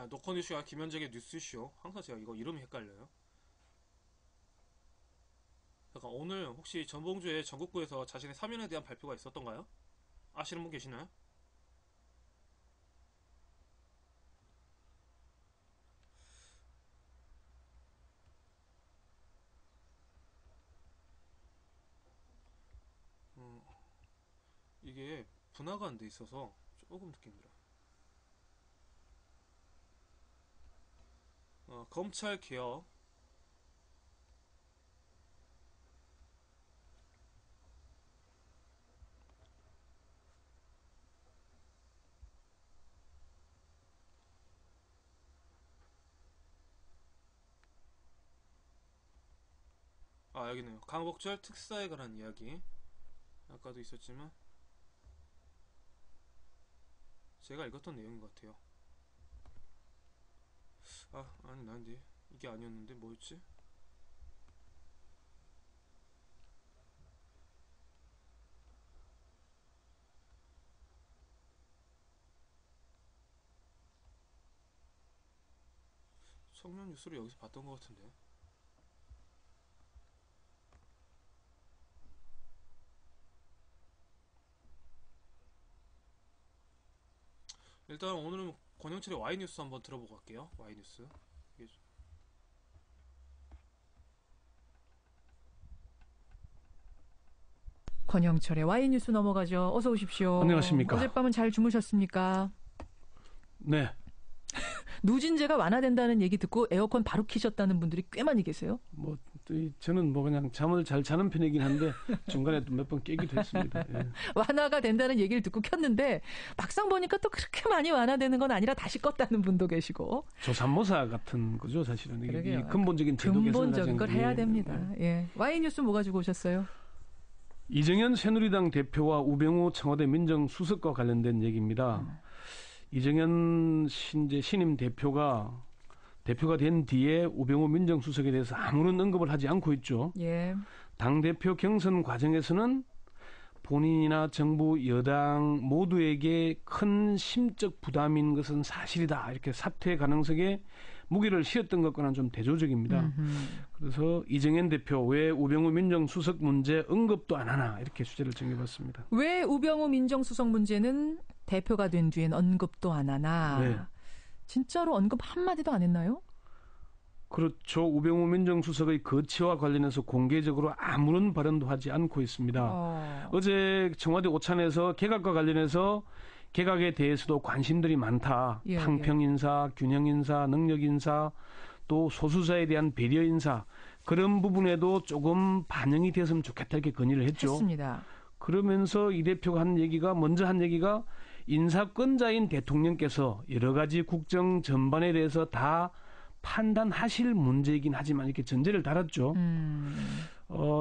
노컷 뉴스와 김현정의 뉴스쇼. 항상 제가 이거 이름이 헷갈려요. 잠깐, 오늘 혹시 전봉주의 전국구에서 자신의 사면에 대한 발표가 있었던가요? 아시는 분 계시나요? 이게 분화가 안 돼 있어서 조금 느낍니다. 검찰 개혁, 여기네요. 강복절 특사에 관한 이야기. 아까도 있었지만 제가 읽었던 내용인 것 같아요. 아니 난데 이게 아니었는데 뭐였지? 청년 뉴스를 여기서 봤던 것 같은데. 일단 오늘은 권영철의 Y뉴스 한번 들어보고 갈게요. Y뉴스. 권영철의 Y뉴스 넘어가죠. 어서 오십시오. 안녕하십니까. 어젯밤은 잘 주무셨습니까? 네. 누진제가 완화된다는 얘기 듣고 에어컨 바로 키셨다는 분들이 꽤 많이 계세요. 저는 그냥 잠을 잘 자는 편이긴 한데 중간에 몇 번 깨기도 했습니다. 예. 완화가 된다는 얘기를 듣고 켰는데 막상 보니까 또 그렇게 많이 완화되는 건 아니라 다시 껐다는 분도 계시고. 조삼모사 같은 거죠, 사실은. 이게 이 근본적인 근본적인 걸 해야 됩니다. 예. Y뉴스 뭐 가지고 오셨어요? 이정현 새누리당 대표와 우병우 청와대 민정수석과 관련된 얘기입니다. 이정현 신임 대표가 된 뒤에 우병우 민정수석에 대해서 아무런 언급을 하지 않고 있죠. 예. 당대표 경선 과정에서는 본인이나 정부, 여당 모두에게 큰 심적 부담인 것은 사실이다. 이렇게 사퇴 가능성에 무게를 실었던 것과는 좀 대조적입니다. 그래서 이정현 대표 왜 우병우 민정수석 문제 언급도 안 하나 이렇게 주제를 정해봤습니다. 왜 우병우 민정수석 문제는 대표가 된 뒤엔 언급도 안 하나. 네. 진짜로 언급 한마디도 안 했나요? 그렇죠. 우병우 민정수석의 거취와 관련해서 공개적으로 아무런 발언도 하지 않고 있습니다. 어제 청와대 오찬에서 개각과 관련해서 개각에 대해서도 관심들이 많다. 예, 탕평 인사, 균형 인사, 능력 인사, 또 소수자에 대한 배려 인사 그런 부분에도 조금 반영이 됐으면 좋겠다 이렇게 건의를 했죠. 했습니다. 그러면서 이 대표가 먼저 한 얘기가 인사권자인 대통령께서 여러 가지 국정 전반에 대해서 다 판단하실 문제이긴 하지만 이렇게 전제를 달았죠.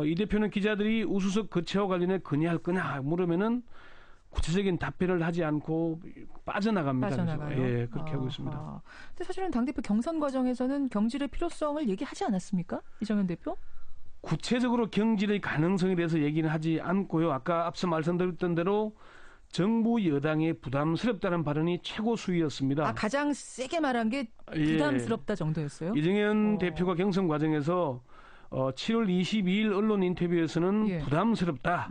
이 대표는 기자들이 우수석 거취와 관련해 건의할 거냐 물으면은 구체적인 답변을 하지 않고 빠져나갑니다. 빠져나가요. 예, 그렇게 하고 있습니다. 근데 사실은 당대표 경선 과정에서는 경질의 필요성을 얘기하지 않았습니까? 이정현 대표? 구체적으로 경질의 가능성에 대해서 얘기는 하지 않고요. 아까 앞서 말씀드렸던 대로 정부 여당에 부담스럽다는 발언이 최고 수위였습니다. 가장 세게 말한 게 부담스럽다 정도였어요? 이정현 대표가 경선 과정에서 7월 22일 언론 인터뷰에서는 부담스럽다.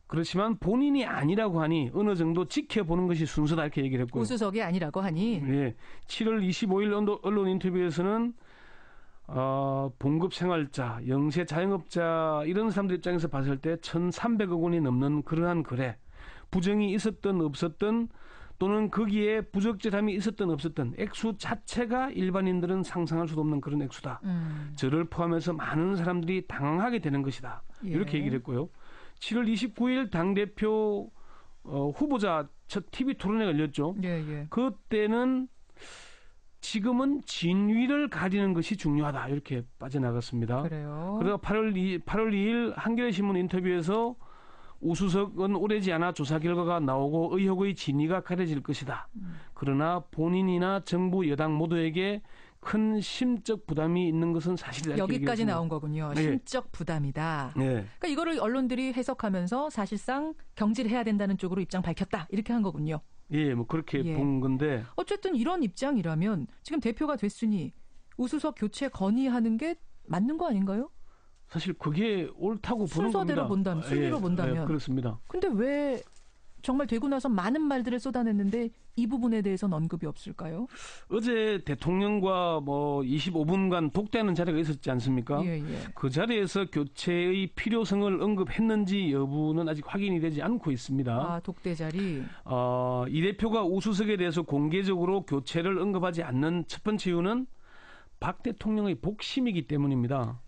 그렇지만 본인이 아니라고 하니 어느 정도 지켜보는 것이 순서다 이렇게 얘기를 했고요. 우수석이 아니라고 하니. 네. 7월 25일 언론 인터뷰에서는 봉급 생활자, 영세 자영업자 이런 사람들 입장에서 봤을 때 1,300억 원이 넘는 그러한 거래. 부정이 있었든 없었든 또는 거기에 부적절함이 있었든 없었든 액수 자체가 일반인들은 상상할 수도 없는 그런 액수다. 저를 포함해서 많은 사람들이 당황하게 되는 것이다. 이렇게 얘기를 했고요. 7월 29일 당대표 후보자 첫 TV 토론회 열렸죠. 그때는 지금은 진위를 가리는 것이 중요하다. 이렇게 빠져나갔습니다. 그래요. 그리고 8월 2일 한겨레신문 인터뷰에서 우수석은 오래지 않아 조사 결과가 나오고 의혹의 진위가 가려질 것이다. 그러나 본인이나 정부 여당 모두에게 큰 심적 부담이 있는 것은 사실이다. 여기까지 나온 거군요. 심적 부담이다. 그러니까 이거를 언론들이 해석하면서 사실상 경질해야 된다는 쪽으로 입장 밝혔다. 이렇게 한 거군요. 예, 뭐 그렇게 본 건데. 어쨌든 이런 입장이라면 지금 대표가 됐으니 우수석 교체 건의하는 게 맞는 거 아닌가요? 사실 그게 옳다고 보는 순서대로 겁니다. 본다면, 순위로 본다면. 그렇습니다. 근데 왜 정말 되고 나서 많은 말들을 쏟아냈는데 이 부분에 대해서는 언급이 없을까요? 어제 대통령과 25분간 독대하는 자리가 있었지 않습니까? 그 자리에서 교체의 필요성을 언급했는지 여부는 아직 확인이 되지 않고 있습니다. 독대 자리. 이 대표가 우수석에 대해서 공개적으로 교체를 언급하지 않는 첫 번째 이유는 박 대통령의 복심이기 때문입니다.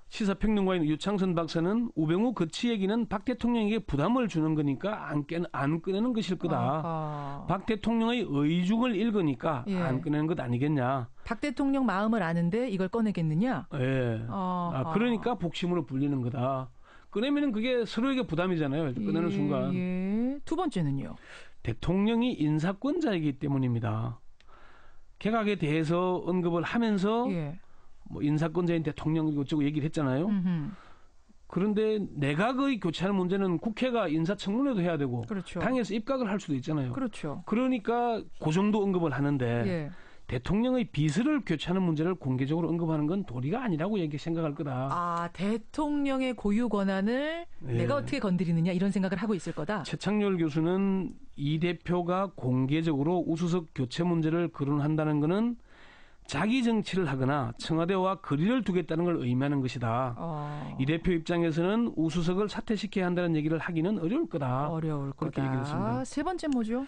시사평론가인 유창선 박사는 우병우 거취 얘기는 박 대통령에게 부담을 주는 거니까 안 꺼내는 것일 거다. 박 대통령의 의중을 읽으니까 안 꺼내는 것 아니겠냐. 박 대통령 마음을 아는데 이걸 꺼내겠느냐? 그러니까 복심으로 불리는 거다. 꺼내면 그게 서로에게 부담이잖아요. 꺼내는 순간. 두 번째는요? 대통령이 인사권자이기 때문입니다. 개각에 대해서 언급을 하면서 인사권자인 대통령 이것저것 얘기를 했잖아요. 그런데 내각의 교체하는 문제는 국회가 인사청문회도 해야 되고 당에서 입각을 할 수도 있잖아요. 그러니까 그 정도 언급을 하는데 대통령의 비서를 교체하는 문제를 공개적으로 언급하는 건 도리가 아니라고 생각할 거다. 대통령의 고유 권한을 내가 어떻게 건드리느냐 이런 생각을 하고 있을 거다. 최창렬 교수는 이 대표가 공개적으로 우수석 교체 문제를 거론한다는 것은 자기 정치를 하거나 청와대와 거리를 두겠다는 걸 의미하는 것이다. 이 대표 입장에서는 우수석을 사퇴시켜야 한다는 얘기를 하기는 어려울 거다. 그렇게 얘기했습니다. 세 번째 뭐죠?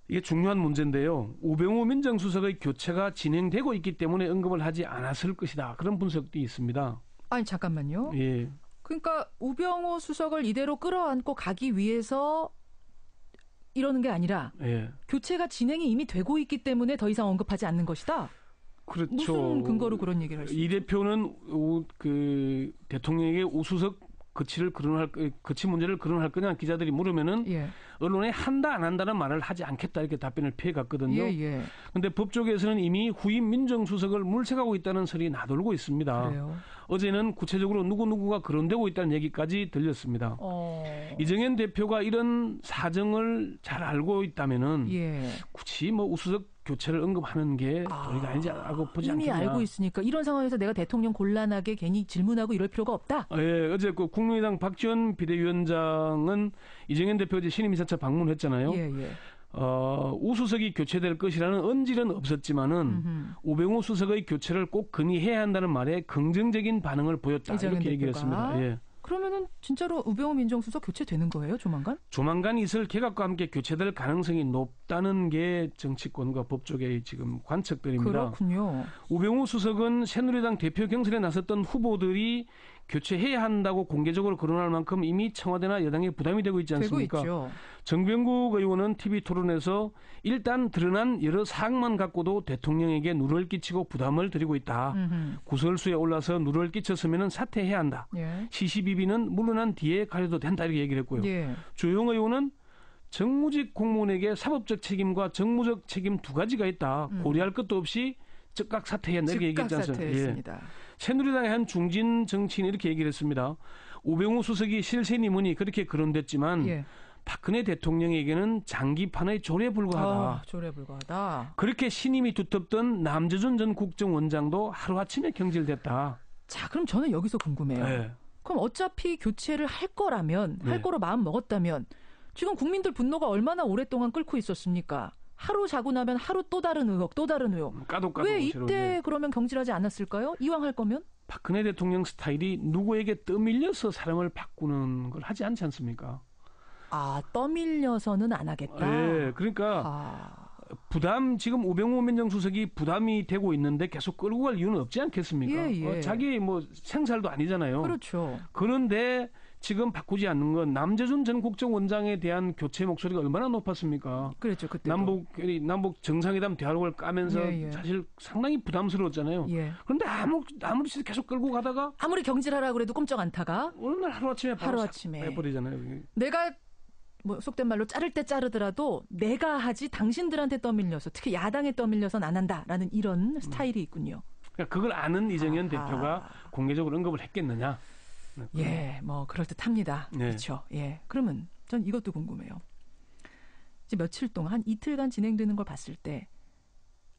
이게 중요한 문제인데요. 우병우 민정수석의 교체가 진행되고 있기 때문에 언급을 하지 않았을 것이다. 그런 분석도 있습니다. 아니 잠깐만요. 그러니까 우병우 수석을 이대로 끌어안고 가기 위해서 이러는 게 아니라 교체가 진행이 이미 되고 있기 때문에 더 이상 언급하지 않는 것이다. 그렇죠. 무슨 근거로 그런 얘기를 할 수 있어요? 이 대표는 대통령에게 우수석 거치 문제를 거론할 거냐 기자들이 물으면은 언론에 한다 안 한다는 말을 하지 않겠다 이렇게 답변을 피해갔거든요. 그런데 법조계에서는 이미 후임 민정수석을 물색하고 있다는 설이 나돌고 있습니다. 그래요? 어제는 구체적으로 누구누구가 거론되고 있다는 얘기까지 들렸습니다. 이정현 대표가 이런 사정을 잘 알고 있다면은 굳이 우수석 교체를 언급하는 게 도리가 아니라고 보지 이미 않겠냐. 알고 있으니까 이런 상황에서 내가 대통령 곤란하게 괜히 질문하고 이럴 필요가 없다. 어제 국민의당 박지원 비대위원장은 이정현 대표 어제 신임 이사차 방문했잖아요. 우수석이 교체될 것이라는 언질은 없었지만은 우병우 수석의 교체를 꼭 건의해야 한다는 말에 긍정적인 반응을 보였다. 이렇게 얘기를 했습니다. 그러면은 진짜로 우병우 민정수석 교체되는 거예요, 조만간? 조만간 있을 개각과 함께 교체될 가능성이 높다는 게 정치권과 법조계의 지금 관측들입니다. 그렇군요. 우병우 수석은 새누리당 대표 경선에 나섰던 후보들이 교체해야 한다고 공개적으로 거론할 만큼 이미 청와대나 여당에 부담이 되고 있지 되고 않습니까? 있죠. 정병국 의원은 TV 토론에서 일단 드러난 여러 사항만 갖고도 대통령에게 누를 끼치고 부담을 드리고 있다. 음흠. 구설수에 올라서 누를 끼쳤으면 사퇴해야 한다. 예. 시시비비는 물러난 뒤에 가려도 된다 이렇게 얘기를 했고요. 예. 주영 의원은 정무직 공무원에게 사법적 책임과 정무적 책임 두 가지가 있다. 고려할 것도 없이 즉각 사퇴해야 한다 이렇게 즉각 얘기했지 않습니까? 사퇴했습니다. 새누리당의 한 중진 정치인이 이렇게 얘기를 했습니다. 우병우 수석이 실세니문이 그렇게 거론됐지만 예. 박근혜 대통령에게는 장기판의 조례에 불과하다. 조례 불과하다. 그렇게 신임이 두텁던 남재준 전 국정원장도 하루아침에 경질됐다. 자, 그럼 저는 여기서 궁금해요. 네. 그럼 어차피 교체를 할 거라면, 네. 할 거로 마음 먹었다면 지금 국민들 분노가 얼마나 오랫동안 끓고 있었습니까? 하루 자고 나면 하루 또 다른 의혹, 또 다른 의혹. 까독까독 왜 새로운 이때 그러면 경질하지 않았을까요? 이왕 할 거면? 박근혜 대통령 스타일이 누구에게 떠밀려서 사람을 바꾸는 걸 하지 않지 않습니까? 아, 떠밀려서는 안 하겠다. 예, 그러니까 아, 부담 지금 우병우 민정수석이 부담이 되고 있는데 계속 끌고 갈 이유는 없지 않겠습니까? 예, 예. 자기 뭐 생살도 아니잖아요. 그렇죠. 그런데 지금 바꾸지 않는 건 남재준 전 국정원장에 대한 교체 목소리가 얼마나 높았습니까? 그랬죠, 그때. 남북 정상회담 대화록을 까면서 예, 예. 사실 상당히 부담스러웠잖아요. 예. 그런데 아무리 계속 끌고 가다가 아무리 경질하라 그래도 꼼짝 않다가 어느 날 하루아침에 바로 하루아침에. 빼버리잖아요. 내가 뭐 속된 말로 자를 때 자르더라도 내가 하지 당신들한테 떠밀려서 특히 야당에 떠밀려서는 안 한다라는 이런 스타일이 있군요. 그러니까 그걸 아는 이정현 아하. 대표가 공개적으로 언급을 했겠느냐? 예, 뭐 그럴듯합니다. 네. 그렇죠. 예, 그러면 전 이것도 궁금해요. 이제 며칠 동안 한 이틀간 진행되는 걸 봤을 때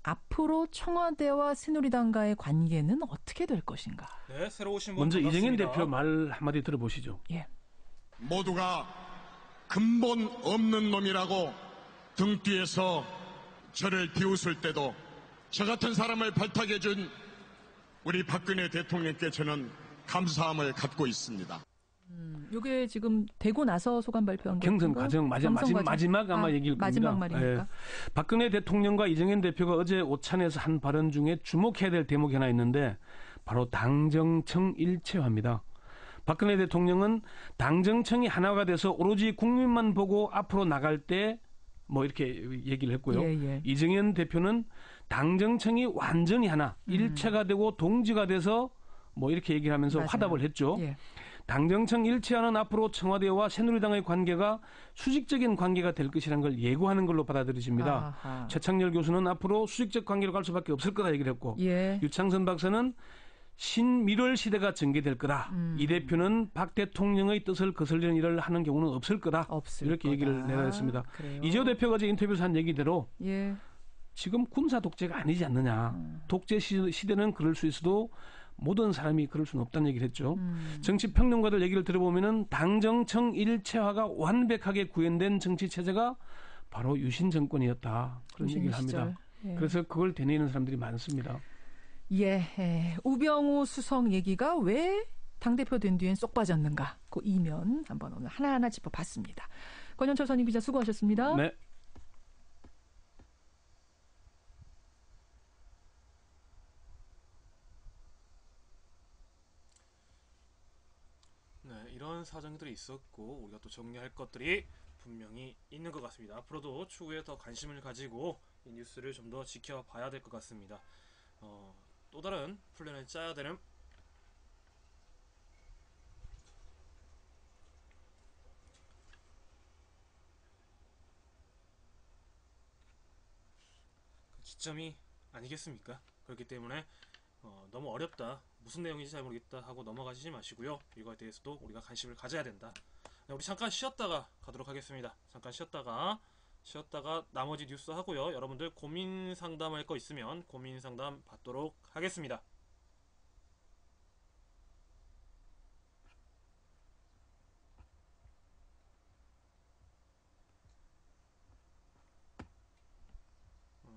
앞으로 청와대와 새누리당과의 관계는 어떻게 될 것인가? 네, 새로 오신 분 먼저 이정현 반갑습니다. 대표 말 한마디 들어보시죠. 예, 모두가 근본 없는 놈이라고 등 뒤에서 저를 비웃을 때도 저 같은 사람을 발탁해준 우리 박근혜 대통령께 저는 감사함을 갖고 있습니다. 이게 지금 되고 나서 소감 발표한 거 경선 과정 마지막 아마 얘기일 겁니다. 마지막 말이니까. 예. 박근혜 대통령과 이정현 대표가 어제 오찬에서 한 발언 중에 주목해야 될 대목이 하나 있는데 바로 당정청 일체화입니다. 박근혜 대통령은 당정청이 하나가 돼서 오로지 국민만 보고 앞으로 나갈 때 뭐 이렇게 얘기를 했고요. 예, 예. 이정현 대표는 당정청이 완전히 하나, 일체가 되고 동지가 돼서 뭐 이렇게 얘기를 하면서 맞아요. 화답을 했죠. 예. 당정청 일체화는 앞으로 청와대와 새누리당의 관계가 수직적인 관계가 될 것이라는 걸 예고하는 걸로 받아들여집니다. 아하. 최창렬 교수는 앞으로 수직적 관계로 갈 수밖에 없을 거다 얘기를 했고 예. 유창선 박사는 신미럴 시대가 전개될 거다. 이 대표는 박 대통령의 뜻을 거슬리는 일을 하는 경우는 없을 거다. 없을 이렇게 거다. 얘기를 내놨습니다. 그래요? 이재호 대표가 어제 인터뷰에서 한 얘기대로 예. 지금 군사 독재가 아니지 않느냐. 독재 시대는 그럴 수 있어도 모든 사람이 그럴 수는 없다는 얘기를 했죠. 정치 평론가들 얘기를 들어보면은 당정청 일체화가 완벽하게 구현된 정치 체제가 바로 유신 정권이었다. 그런 유신 얘기를 시절. 합니다. 예. 그래서 그걸 되뇌이는 사람들이 많습니다. 예, 우병우 수석 얘기가 왜 당대표 된 뒤엔 쏙 빠졌는가? 그 이면 한번 오늘 하나하나 짚어봤습니다. 권현철 선임 기자 수고하셨습니다. 네. 네, 이런 사정들이 있었고 우리가 또 정리할 것들이 분명히 있는 것 같습니다. 앞으로도 추후에 더 관심을 가지고 이 뉴스를 좀 더 지켜봐야 될 것 같습니다. 또 다른 플랜을 짜야 되는 그 시점이 아니겠습니까? 그렇기 때문에 너무 어렵다, 무슨 내용인지 잘 모르겠다 하고 넘어가시지 마시고요. 이거에 대해서도 우리가 관심을 가져야 된다. 네, 우리 잠깐 쉬었다가 가도록 하겠습니다. 잠깐 쉬었다가 나머지 뉴스 하고요. 여러분들 고민 상담할 거 있으면 고민 상담 받도록 하겠습니다.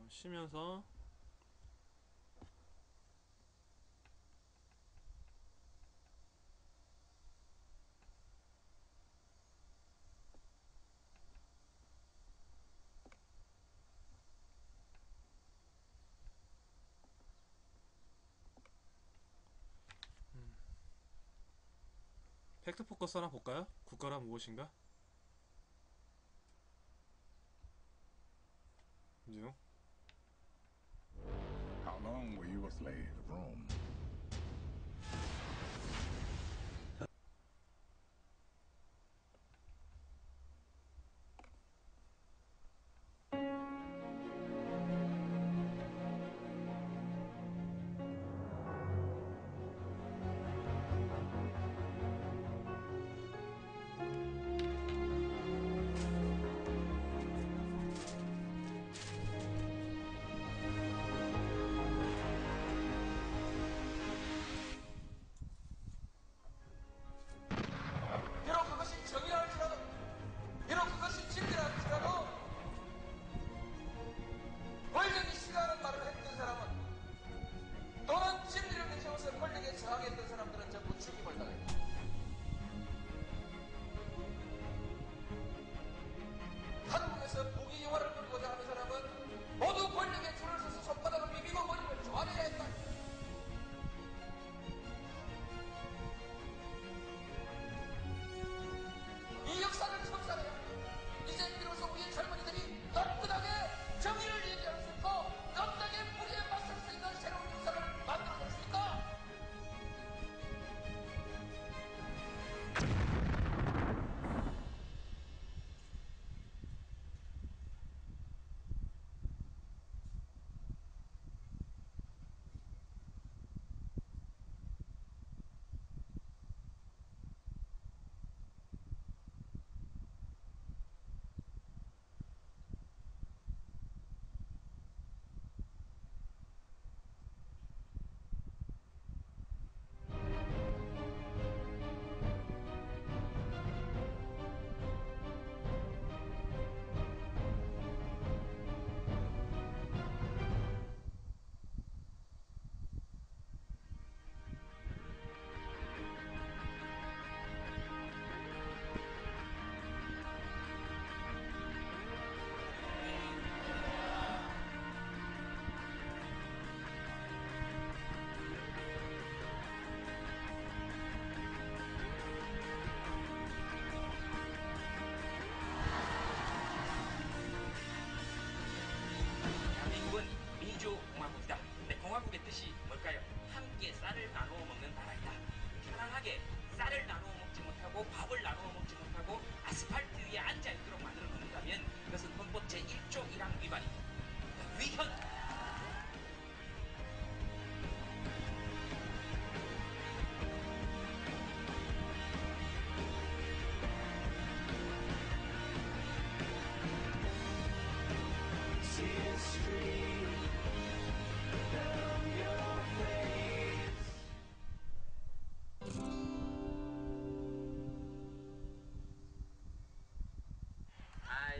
쉬면서 팩트 포커스 하나 볼까요? 국가란 무엇인가? 이제요. How long were you a slave of Rome? 비록 그것이 정의라 할지라도, 비록 그것이 진리라 할지라도, 권력이 싫어하는 말을 했던 사람은, 또는 진리를 내세워서 권력에 저항했던 사람들은 전부 죽임을 당했다. 한국에서 부귀영화를 누리고자 하는 사람은 모두 권력에 줄을 서서 손바닥을 비비고 머리를 조아려야 했다. 이 역사를 청산해야 이제 비로소 우리 젊은이들이 떳떳하게 정의를 얘기할 수 있고 떳떳하게 불의에 맞설 수 있는 새로운 역사를 만들어낼 수 있다. 대한민국은 민주공화국이다. 근데 공화국의 뜻이 뭘까요? 함께 쌀을 나누어 먹는 나라이다. 편안하게 쌀을 나누어 먹지 못하고 밥을 나누어 먹지 못하고 아스팔트 위에 앉아 있도록 만들어 놓는다면 그것은 헌법 제1조 1항 위반입니다. 위헌.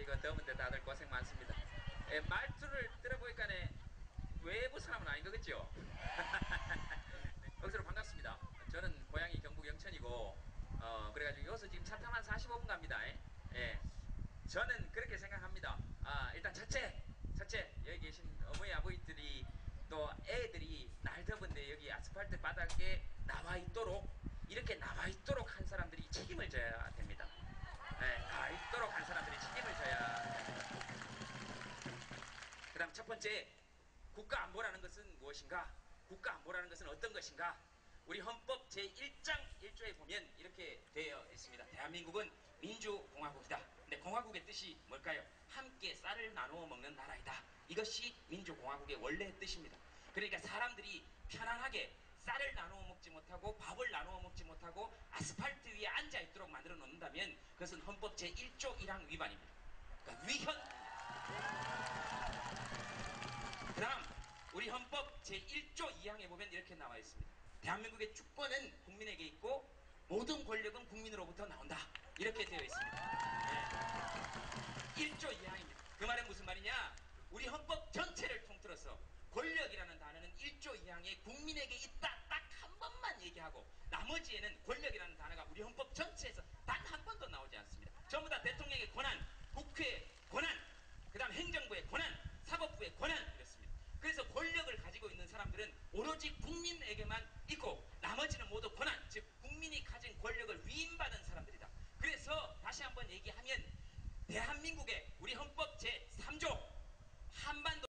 이거 더운데 다들 고생 많습니다. 말투를 들어보니까 외부 사람은 아닌 거겠죠? 여기서 반갑습니다. 저는 고향이 경북 영천이고 그래가지고 여기서 지금 차 타면 한 45분 갑니다. 저는 그렇게 생각합니다. 일단 첫째 여기 계신 어머니 아버지들이 또 애들이 날 더운데 여기 아스팔트 바닥에 나와 있도록 이렇게 나와 있도록 한 사람들이 책임을 져야 됩니다. 나와 있도록 한 사람들이 책임을 져야 됩니다. 그 다음 첫 번째, 국가 안보라는 것은 무엇인가? 국가 안보라는 것은 어떤 것인가? 우리 헌법 제1장 1조에 보면 이렇게 되어 있습니다. 대한민국은 민주공화국이다. 근데 공화국의 뜻이 뭘까요? 함께 쌀을 나누어 먹는 나라이다. 이것이 민주공화국의 원래 뜻입니다. 그러니까 사람들이 편안하게 쌀을 나누어 먹지 못하고 밥을 나누어 먹지 못하고 아스팔트 위에 앉아 있도록 만들어 놓는다면 그것은 헌법 제1조 1항 위반입니다. 그러니까 위헌. 그 다음 우리 헌법 제1조 2항에 보면 이렇게 나와 있습니다. 대한민국의 주권은 국민에게 있고 모든 권력은 국민으로부터 나온다. 이렇게 되어 있습니다. 1조 2항입니다. 그 말은 무슨 말이냐? 우리 헌법 전체를 통틀어서 권력이라는 단어는 1조 2항에 국민에게 있다 딱 한 번만 얘기하고 나머지에는 권력이라는 단어가 우리 헌법 전체에서 단 한 번도 나오지 않습니다. 전부 다 대통령의 권한, 국회의 권한, 그 다음 행정부의 권한, 사법부의 권한 이렇습니다. 그래서 권력을 가지고 있는 사람들은 오로지 국민에게만 있고 나머지는 모두 권한, 즉 국민이 가진 권력을 위임받는 한번 얘기하면 대한민국의 우리 헌법